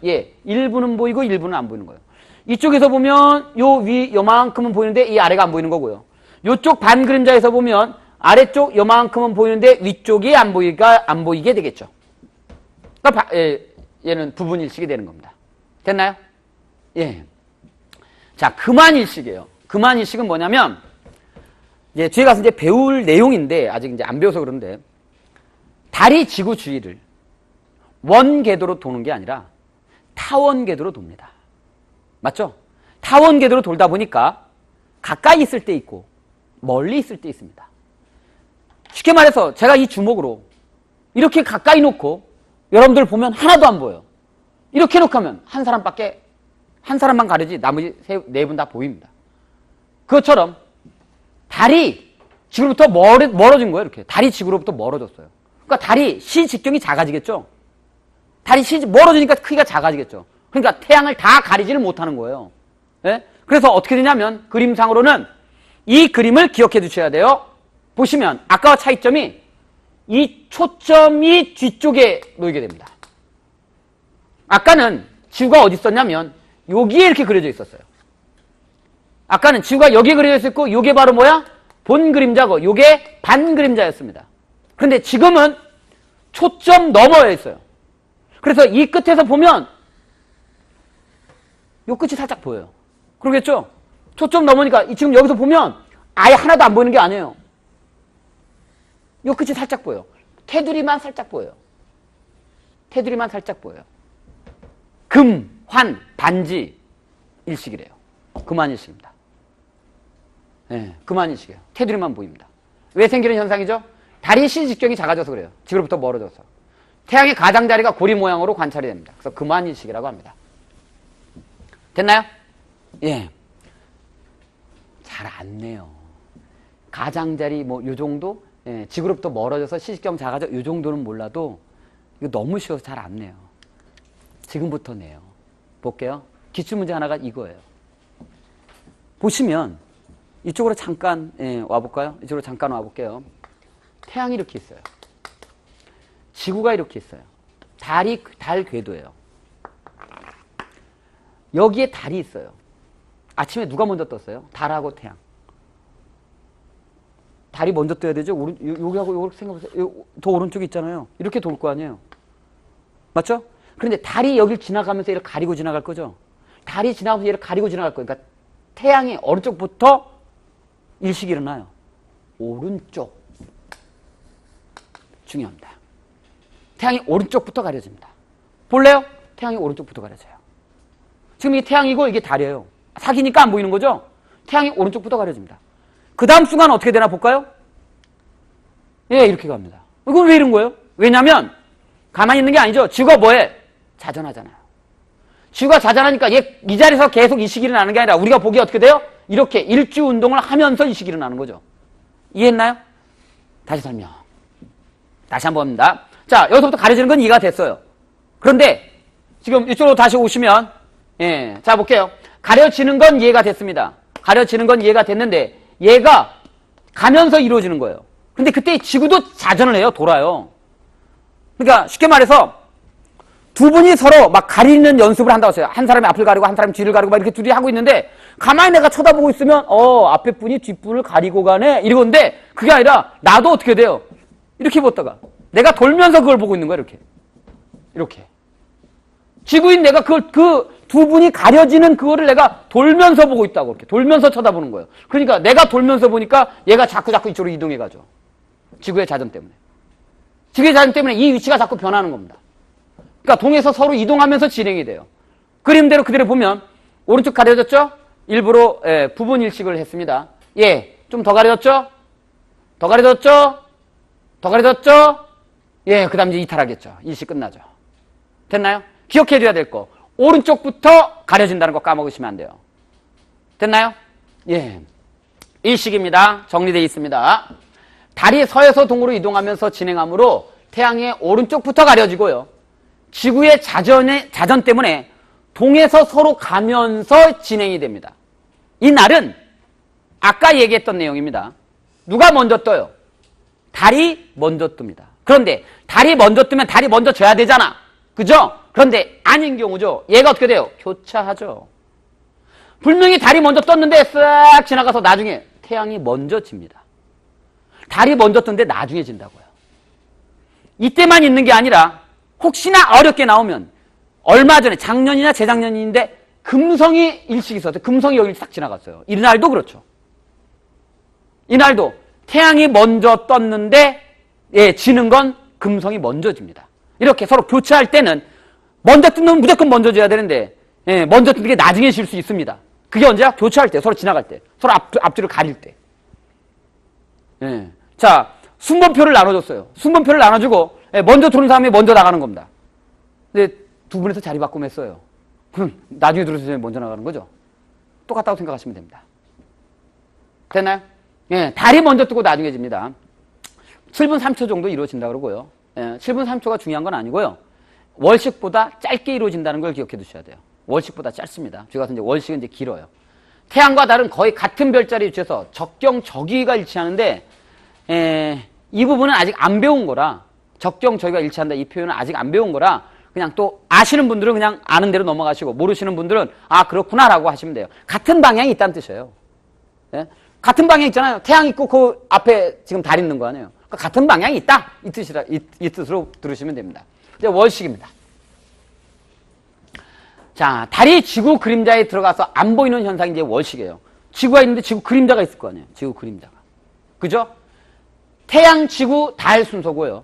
일부는 보이고 일부는 안 보이는 거예요. 이쪽에서 보면 요 위 요만큼은 보이는데 이 아래가 안 보이는 거고요. 요쪽 반그림자에서 보면 아래쪽 요만큼은 보이는데 위쪽이 안 보이게 되겠죠. 그러니까 얘는 부분일식이 되는 겁니다. 됐나요? 예. 자, 금환일식이에요. 금환일식은 뭐냐면 뒤에 가서 이제 배울 내용인데 아직 이제 안 배워서 그런데 달이 지구 주위를 원궤도로 도는 게 아니라 타원궤도로 돕니다. 맞죠? 타원궤도로 돌다 보니까 가까이 있을 때 있고 멀리 있을 때 있습니다. 쉽게 말해서 제가 이 주먹으로 이렇게 가까이 놓고 여러분들 보면 하나도 안 보여요. 이렇게 놓고 한 사람만 가리지 나머지 네 분 다 보입니다. 그것처럼 달이 지구로부터 멀어진 거예요. 이렇게 달이 지구로부터 멀어졌어요. 그러니까 달이 시직경이 작아지겠죠. 달이 멀어지니까 크기가 작아지겠죠. 그러니까 태양을 다 가리지를 못하는 거예요. 네? 그래서 어떻게 되냐면 그림상으로는 이 그림을 기억해 두셔야 돼요. 보시면 아까와 차이점이 이 초점이 뒤쪽에 놓이게 됩니다. 아까는 지구가 어디 있었냐면 여기에 이렇게 그려져 있었어요. 아까는 지구가 여기에 그려져 있었고 이게 바로 뭐야? 본 그림자고 이게 반 그림자였습니다. 그런데 지금은 초점 너머에 있어요. 그래서 이 끝에서 보면 이 끝이 살짝 보여요. 그러겠죠? 초점 넘으니까 지금 여기서 보면 아예 하나도 안 보이는 게 아니에요. 이 끝이 살짝 보여요. 테두리만 살짝 보여요. 테두리만 살짝 보여요. 금, 환, 반지 일식이래요. 금환일식입니다. 네, 금환일식이에요. 테두리만 보입니다. 왜 생기는 현상이죠? 달이 시직경이 작아져서 그래요. 지구로부터 멀어져서. 태양의 가장자리가 고리 모양으로 관찰이 됩니다. 그래서 금환일식이라고 합니다. 됐나요? 예. 잘 안 내요. 가장자리 뭐 요 정도? 예, 지구로부터 멀어져서 시시경 작아져 요 정도는 몰라도 이거 너무 쉬워서 잘 안 내요. 지금부터 내요. 볼게요. 기출문제 하나가 이거예요. 보시면 이쪽으로 잠깐 와볼까요? 이쪽으로 잠깐 와볼게요. 태양이 이렇게 있어요. 지구가 이렇게 있어요. 달 궤도예요. 여기에 달이 있어요. 아침에 누가 먼저 떴어요? 달하고 태양. 달이 먼저 떠야 되죠? 여기하고 이렇게 생각해보세요. 더 오른쪽에 있잖아요. 이렇게 돌 거 아니에요. 맞죠? 그런데 달이 여길 지나가면서 얘를 가리고 지나갈 거죠? 달이 지나가면서 얘를 가리고 지나갈 거예요. 그러니까 태양이 어느 쪽부터 일식이 일어나요? 오른쪽. 중요합니다. 태양이 오른쪽부터 가려집니다. 볼래요? 태양이 오른쪽부터 가려져요. 지금 이게 태양이고 이게 달이에요. 사기니까 안 보이는 거죠? 태양이 오른쪽부터 가려집니다. 그 다음 순간 어떻게 되나 볼까요? 예, 이렇게 갑니다. 이건 왜 이런 거예요? 왜냐면 가만히 있는 게 아니죠. 지구가 뭐해? 자전하잖아요. 지구가 자전하니까 얘 이 자리에서 계속 이 시기를 나는 게 아니라 우리가 보기에 어떻게 돼요? 이렇게 일주 운동을 하면서 이 시기를 나는 거죠. 이해했나요? 다시 설명. 다시 한번 봅니다. 자, 여기서부터 가려지는 건 이해가 됐어요. 그런데 지금 이쪽으로 다시 오시면 예, 자 볼게요. 가려지는 건 이해가 됐습니다. 가려지는 건 이해가 됐는데 얘가 가면서 이루어지는 거예요. 근데 그때 지구도 자전을 해요. 돌아요. 그러니까 쉽게 말해서 두 분이 서로 막 가리는 연습을 한다고 했어요. 한 사람이 앞을 가리고 한 사람이 뒤를 가리고 막 이렇게 둘이 하고 있는데 가만히 내가 쳐다보고 있으면 앞에 분이 뒷분을 가리고 가네 이러건데 그게 아니라 나도 어떻게 돼요? 이렇게 보다가 내가 돌면서 그걸 보고 있는 거야. 이렇게 지구인 내가 그 두 분이 가려지는 그거를 내가 돌면서 보고 있다고 이렇게 돌면서 쳐다보는 거예요. 그러니까 내가 돌면서 보니까 얘가 자꾸 이쪽으로 이동해 가죠. 지구의 자전 때문에. 지구의 자전 때문에 이 위치가 자꾸 변하는 겁니다. 그러니까 동에서 서로 이동하면서 진행이 돼요. 그림대로 그대로 보면 오른쪽 가려졌죠? 일부러 부분 일식을 했습니다. 예, 좀 더 가려졌죠? 더 가려졌죠? 더 가려졌죠? 예, 그 다음 이제 이탈하겠죠. 일식 끝나죠. 됐나요? 기억해줘야 될 거. 오른쪽부터 가려진다는 거 까먹으시면 안 돼요. 됐나요? 예. 일식입니다. 정리되어 있습니다. 달이 서에서 동으로 이동하면서 진행하므로 태양의 오른쪽부터 가려지고요. 지구의 자전 때문에 동에서 서로 가면서 진행이 됩니다. 이 날은 아까 얘기했던 내용입니다. 누가 먼저 떠요? 달이 먼저 뜹니다. 그런데 달이 먼저 뜨면 달이 먼저 져야 되잖아. 그죠? 그런데 아닌 경우죠. 얘가 어떻게 돼요? 교차하죠. 분명히 달이 먼저 떴는데 싹 지나가서 나중에 태양이 먼저 집니다. 달이 먼저 떴는데 나중에 진다고요. 이때만 있는 게 아니라 혹시나 어렵게 나오면 얼마 전에 작년이나 재작년인데 금성이 일식이 있었어요. 금성이 여기를 싹 지나갔어요. 이날도 그렇죠. 이날도 태양이 먼저 떴는데 지는 건 금성이 먼저 집니다. 이렇게 서로 교차할 때는 먼저 뜬 놈은 무조건 먼저 져야 되는데 먼저 뜬 게 나중에 질 수 있습니다. 그게 언제야? 교차할 때, 서로 지나갈 때, 서로 앞뒤를 가릴 때. 자, 순번표를 나눠줬어요. 순번표를 나눠주고 먼저 들어온 사람이 먼저 나가는 겁니다. 근데 두 분에서 자리 바꾸면 했어요. 그럼 나중에 들어온 사람이 먼저 나가는 거죠. 똑같다고 생각하시면 됩니다. 됐나요? 달이 먼저 뜨고 나중에 집니다. 7분 3초 정도 이루어진다고 그러고요. 7분 3초가 중요한 건 아니고요. 월식보다 짧게 이루어진다는 걸 기억해 두셔야 돼요. 월식보다 짧습니다. 저희 같은 이제 월식은 이제 길어요. 태양과 달은 거의 같은 별자리 위치에서 적경 저기가 일치하는데 이 부분은 아직 안 배운 거라 적경 저기가 일치한다 이 표현은 아직 안 배운 거라 그냥 또 아시는 분들은 그냥 아는 대로 넘어가시고 모르시는 분들은 아 그렇구나라고 하시면 돼요. 같은 방향이 있다는 뜻이에요. 같은 방향 있잖아요. 태양 있고 그 앞에 지금 달 있는 거 아니에요. 그러니까 같은 방향이 있다 이 뜻으로 들으시면 됩니다. 이제 월식입니다. 자, 달이 지구 그림자에 들어가서 안 보이는 현상이 이제 월식이에요. 지구가 있는데 지구 그림자가 있을 거 아니에요. 지구 그림자가. 그죠? 태양, 지구, 달 순서고요.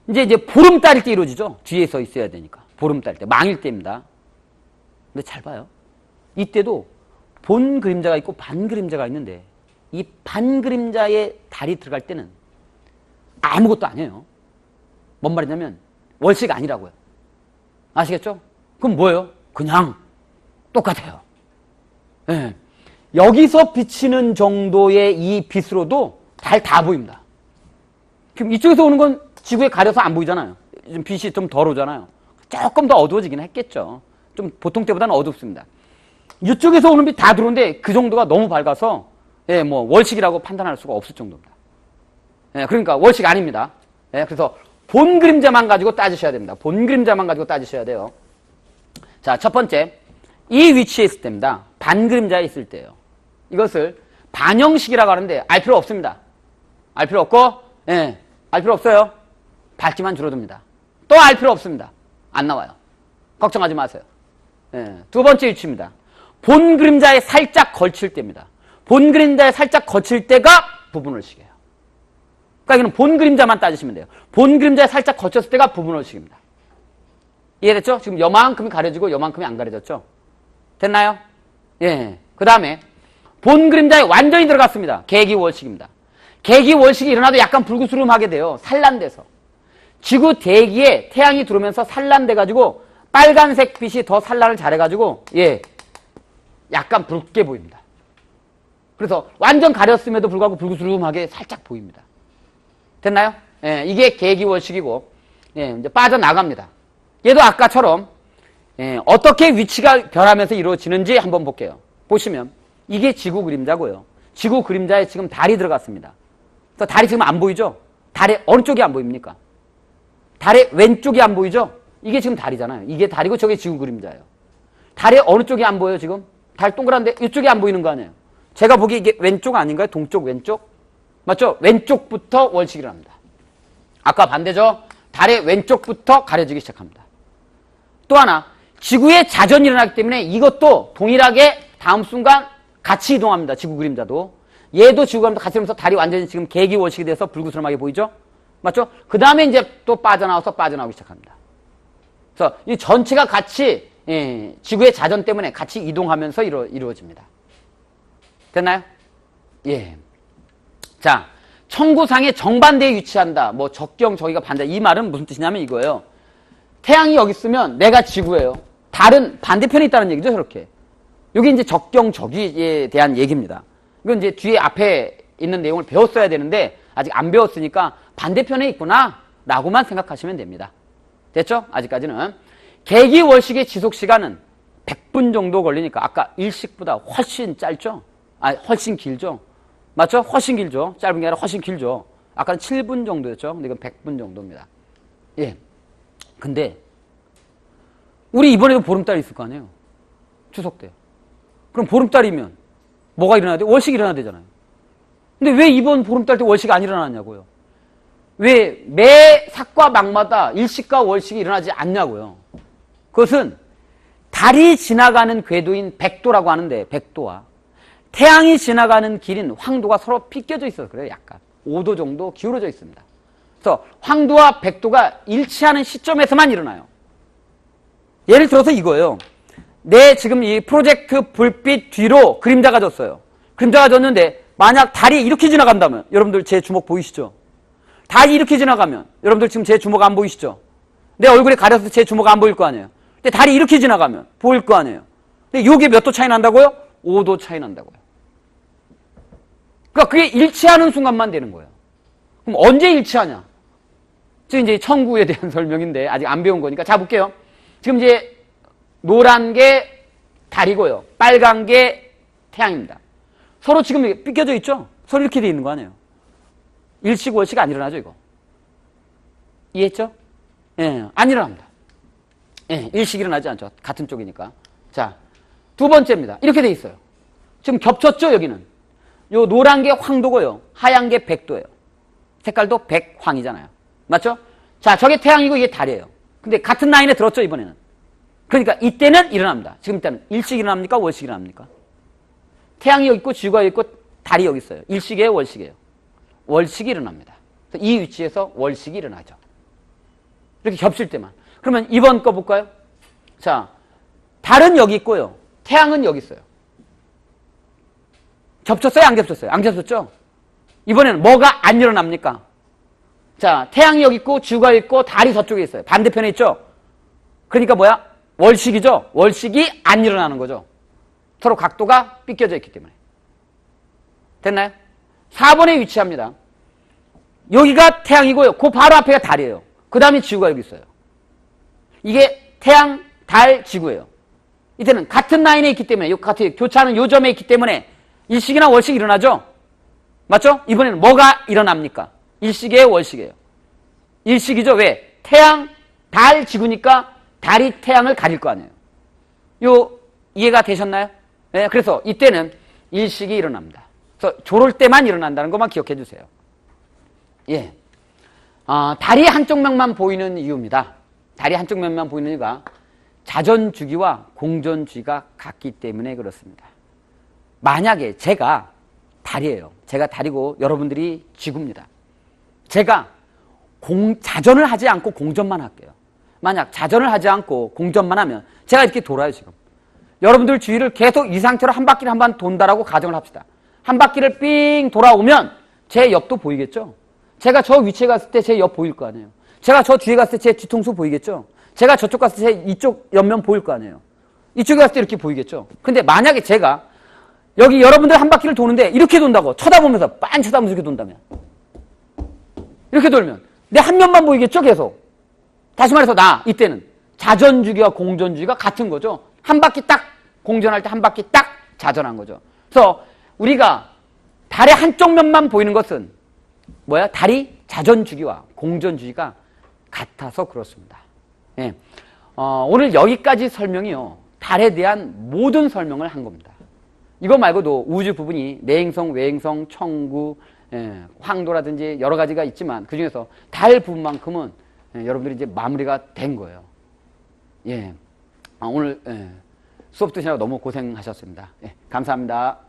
이제 보름달일 때 이루어지죠. 뒤에 서 있어야 되니까. 보름달일 때. 망일 때입니다. 근데 잘 봐요. 이때도 본 그림자가 있고 반 그림자가 있는데 이 반 그림자에 달이 들어갈 때는 아무것도 아니에요. 뭔 말이냐면 월식 아니라고요. 아시겠죠? 그럼 뭐예요? 그냥 똑같아요. 네. 여기서 비치는 정도의 이 빛으로도 달 다 보입니다. 그럼 이쪽에서 오는 건 지구에 가려서 안 보이잖아요. 좀 빛이 좀 덜 오잖아요. 조금 더 어두워지긴 했겠죠. 좀 보통 때보다는 어둡습니다. 이쪽에서 오는 빛 다 들어오는데 그 정도가 너무 밝아서 예, 뭐 월식이라고 판단할 수가 없을 정도입니다. 예, 그러니까 월식 아닙니다. 예, 그래서 본 그림자만 가지고 따지셔야 됩니다. 본 그림자만 가지고 따지셔야 돼요. 자, 첫 번째, 이 위치에 있을 때입니다. 반 그림자에 있을 때예요. 이것을 반영식이라고 하는데 알 필요 없습니다. 알 필요 없고, 예, 알 필요 없어요. 밝기만 줄어듭니다. 또 알 필요 없습니다. 안 나와요. 걱정하지 마세요. 예, 두 번째 위치입니다. 본 그림자에 살짝 걸칠 때입니다. 본 그림자에 살짝 거칠 때가 부분월식이에요. 그러니까 이거는 본 그림자만 따지시면 돼요. 본 그림자에 살짝 거쳤을 때가 부분월식입니다. 이해됐죠? 지금 요만큼이 가려지고 요만큼이 안 가려졌죠? 됐나요? 예. 그 다음에 본 그림자에 완전히 들어갔습니다. 계기월식입니다. 계기월식이 일어나도 약간 불구스름하게 돼요. 산란돼서. 지구 대기에 태양이 들어오면서 산란돼가지고 빨간색 빛이 더 산란을 잘해가지고 예, 약간 붉게 보입니다. 그래서 완전 가렸음에도 불구하고 불구스름하게 살짝 보입니다. 됐나요? 예, 이게 계기월식이고 예, 이제 빠져나갑니다. 얘도 아까처럼 예, 어떻게 위치가 변하면서 이루어지는지 한번 볼게요. 보시면 이게 지구 그림자고요. 지구 그림자에 지금 달이 들어갔습니다. 그래서 달이 지금 안 보이죠? 달의 어느 쪽이 안 보입니까? 달의 왼쪽이 안 보이죠? 이게 지금 달이잖아요. 이게 달이고 저게 지구 그림자예요. 달의 어느 쪽이 안 보여요 지금? 달 동그란데 이쪽이 안 보이는 거 아니에요? 제가 보기에 이게 왼쪽 아닌가요? 동쪽 왼쪽? 맞죠? 왼쪽부터 월식이 일어납니다. 아까 반대죠? 달의 왼쪽부터 가려지기 시작합니다. 또 하나, 지구에 자전이 일어나기 때문에 이것도 동일하게 다음 순간 같이 이동합니다. 지구 그림자도. 얘도 지구 그림자 같이 이러면서 달이 완전히 지금 계기월식이 돼서 불구스름하게 보이죠? 맞죠? 그 다음에 이제 또 빠져나오기 시작합니다. 그래서 이 전체가 같이 예, 지구의 자전 때문에 같이 이동하면서 이루어집니다. 됐나요? 예. 자, 천구상의 정반대에 위치한다. 뭐 적경 저기가 반대. 이 말은 무슨 뜻이냐면 이거예요. 태양이 여기 있으면 내가 지구예요. 달은 반대편에 있다는 얘기죠, 저렇게. 여기 이제 적경 저기에 대한 얘기입니다. 이건 이제 뒤에 앞에 있는 내용을 배웠어야 되는데 아직 안 배웠으니까 반대편에 있구나 라고만 생각하시면 됩니다. 됐죠? 아직까지는. 계기월식의 지속시간은 100분 정도 걸리니까 아까 일식보다 훨씬 짧죠? 훨씬 길죠? 맞죠? 훨씬 길죠? 짧은 게 아니라 훨씬 길죠? 아까는 7분 정도였죠? 근데 이건 100분 정도입니다. 예. 근데 우리 이번에도 보름달이 있을 거 아니에요? 추석 때. 그럼 보름달이면 뭐가 일어나야 돼? 월식이 일어나야 되잖아요. 근데 왜 이번 보름달 때 월식이 안 일어났냐고요? 왜 매 삭과 막마다 일식과 월식이 일어나지 않냐고요? 그것은 달이 지나가는 궤도인 백도라고 하는데 백도와 태양이 지나가는 길인 황도가 서로 빗겨져 있어서 그래요. 약간 5도 정도 기울어져 있습니다. 그래서 황도와 백도가 일치하는 시점에서만 일어나요. 예를 들어서 이거예요. 내 지금 이 프로젝트 불빛 뒤로 그림자가 졌어요. 그림자가 졌는데 만약 달이 이렇게 지나간다면 여러분들 제 주먹 보이시죠? 달이 이렇게 지나가면 여러분들 지금 제 주먹 안 보이시죠? 내 얼굴에 가려서 제 주먹 안 보일 거 아니에요? 근데 달이 이렇게 지나가면 보일 거 아니에요? 근데 이게 몇 도 차이 난다고요? 5도 차이 난다고요. 그러니까 그게 일치하는 순간만 되는 거예요. 그럼 언제 일치하냐? 지금 이제 천구에 대한 설명인데 아직 안 배운 거니까 자 볼게요. 지금 이제 노란 게 달이고요. 빨간 게 태양입니다. 서로 지금 삐껴져 있죠? 서로 이렇게 돼 있는 거 아니에요? 일식 월식 안 일어나죠 이거? 이해했죠? 예, 안 일어납니다. 예, 일식 일어나지 않죠. 같은 쪽이니까. 자, 두 번째입니다. 이렇게 돼 있어요. 지금 겹쳤죠 여기는? 요 노란 게 황도고요. 하얀 게 백도예요. 색깔도 백황이잖아요. 맞죠? 자, 저게 태양이고 이게 달이에요. 근데 같은 라인에 들었죠 이번에는. 그러니까 이때는 일어납니다. 지금 이때는 일식 일어납니까? 월식 일어납니까? 태양이 여기 있고 지구가 여기 있고 달이 여기 있어요. 일식이에요? 월식이에요? 월식이 일어납니다. 이 위치에서 월식이 일어나죠. 이렇게 겹칠 때만. 그러면 이번 거 볼까요? 자, 달은 여기 있고요. 태양은 여기 있어요. 겹쳤어요? 안 겹쳤어요? 안 겹쳤죠? 이번에는 뭐가 안 일어납니까? 자, 태양이 여기 있고 지구가 여기 있고 달이 저쪽에 있어요. 반대편에 있죠? 그러니까 뭐야? 월식이죠? 월식이 안 일어나는 거죠. 서로 각도가 삐껴져 있기 때문에. 됐나요? 4번에 위치합니다. 여기가 태양이고요. 그 바로 앞에가 달이에요. 그 다음에 지구가 여기 있어요. 이게 태양, 달, 지구예요. 이때는 같은 라인에 있기 때문에, 같은 교차하는 요점에 있기 때문에 일식이나 월식이 일어나죠? 맞죠? 이번에는 뭐가 일어납니까? 일식이에요, 월식이에요? 일식이죠. 왜? 태양, 달, 지구니까 달이 태양을 가릴 거 아니에요. 이해가 되셨나요? 네, 그래서 이때는 일식이 일어납니다. 그래서 저럴 때만 일어난다는 것만 기억해 주세요. 예. 달이 한쪽 면만 보이는 이유입니다. 달이 한쪽 면만 보이는 이유가 자전주기와 공전주기가 같기 때문에 그렇습니다. 만약에 제가 달이에요. 제가 달이고 여러분들이 지구입니다. 제가 자전을 하지 않고 공전만 할게요. 만약 자전을 하지 않고 공전만 하면 제가 이렇게 돌아요, 지금. 여러분들 주위를 계속 이 상태로 한 바퀴를 한 번 돈다라고 가정을 합시다. 한 바퀴를 삥 돌아오면 제 옆도 보이겠죠? 제가 저 위치에 갔을 때 제 옆 보일 거 아니에요? 제가 저 뒤에 갔을 때 제 뒤통수 보이겠죠? 제가 저쪽 갔을 때 제 이쪽 옆면 보일 거 아니에요? 이쪽에 갔을 때 이렇게 보이겠죠? 근데 만약에 제가 여기 여러분들 한 바퀴를 도는데 이렇게 돈다고 쳐다보면서 빤 쳐다보면서 이렇게 돈다면 이렇게 돌면 내 한 면만 보이겠죠? 계속. 다시 말해서 이때는 자전주기와 공전주기가 같은 거죠. 한 바퀴 딱 공전할 때 한 바퀴 딱 자전한 거죠. 그래서 우리가 달의 한쪽 면만 보이는 것은 뭐야? 달이 자전주기와 공전주기가 같아서 그렇습니다. 예. 오늘 여기까지 설명이요. 달에 대한 모든 설명을 한 겁니다. 이거 말고도 우주 부분이 내행성, 외행성, 천구, 황도라든지 여러 가지가 있지만 그 중에서 달 부분만큼은 여러분들이 이제 마무리가 된 거예요. 예. 오늘 수업 듣시느라 너무 고생하셨습니다. 예. 감사합니다.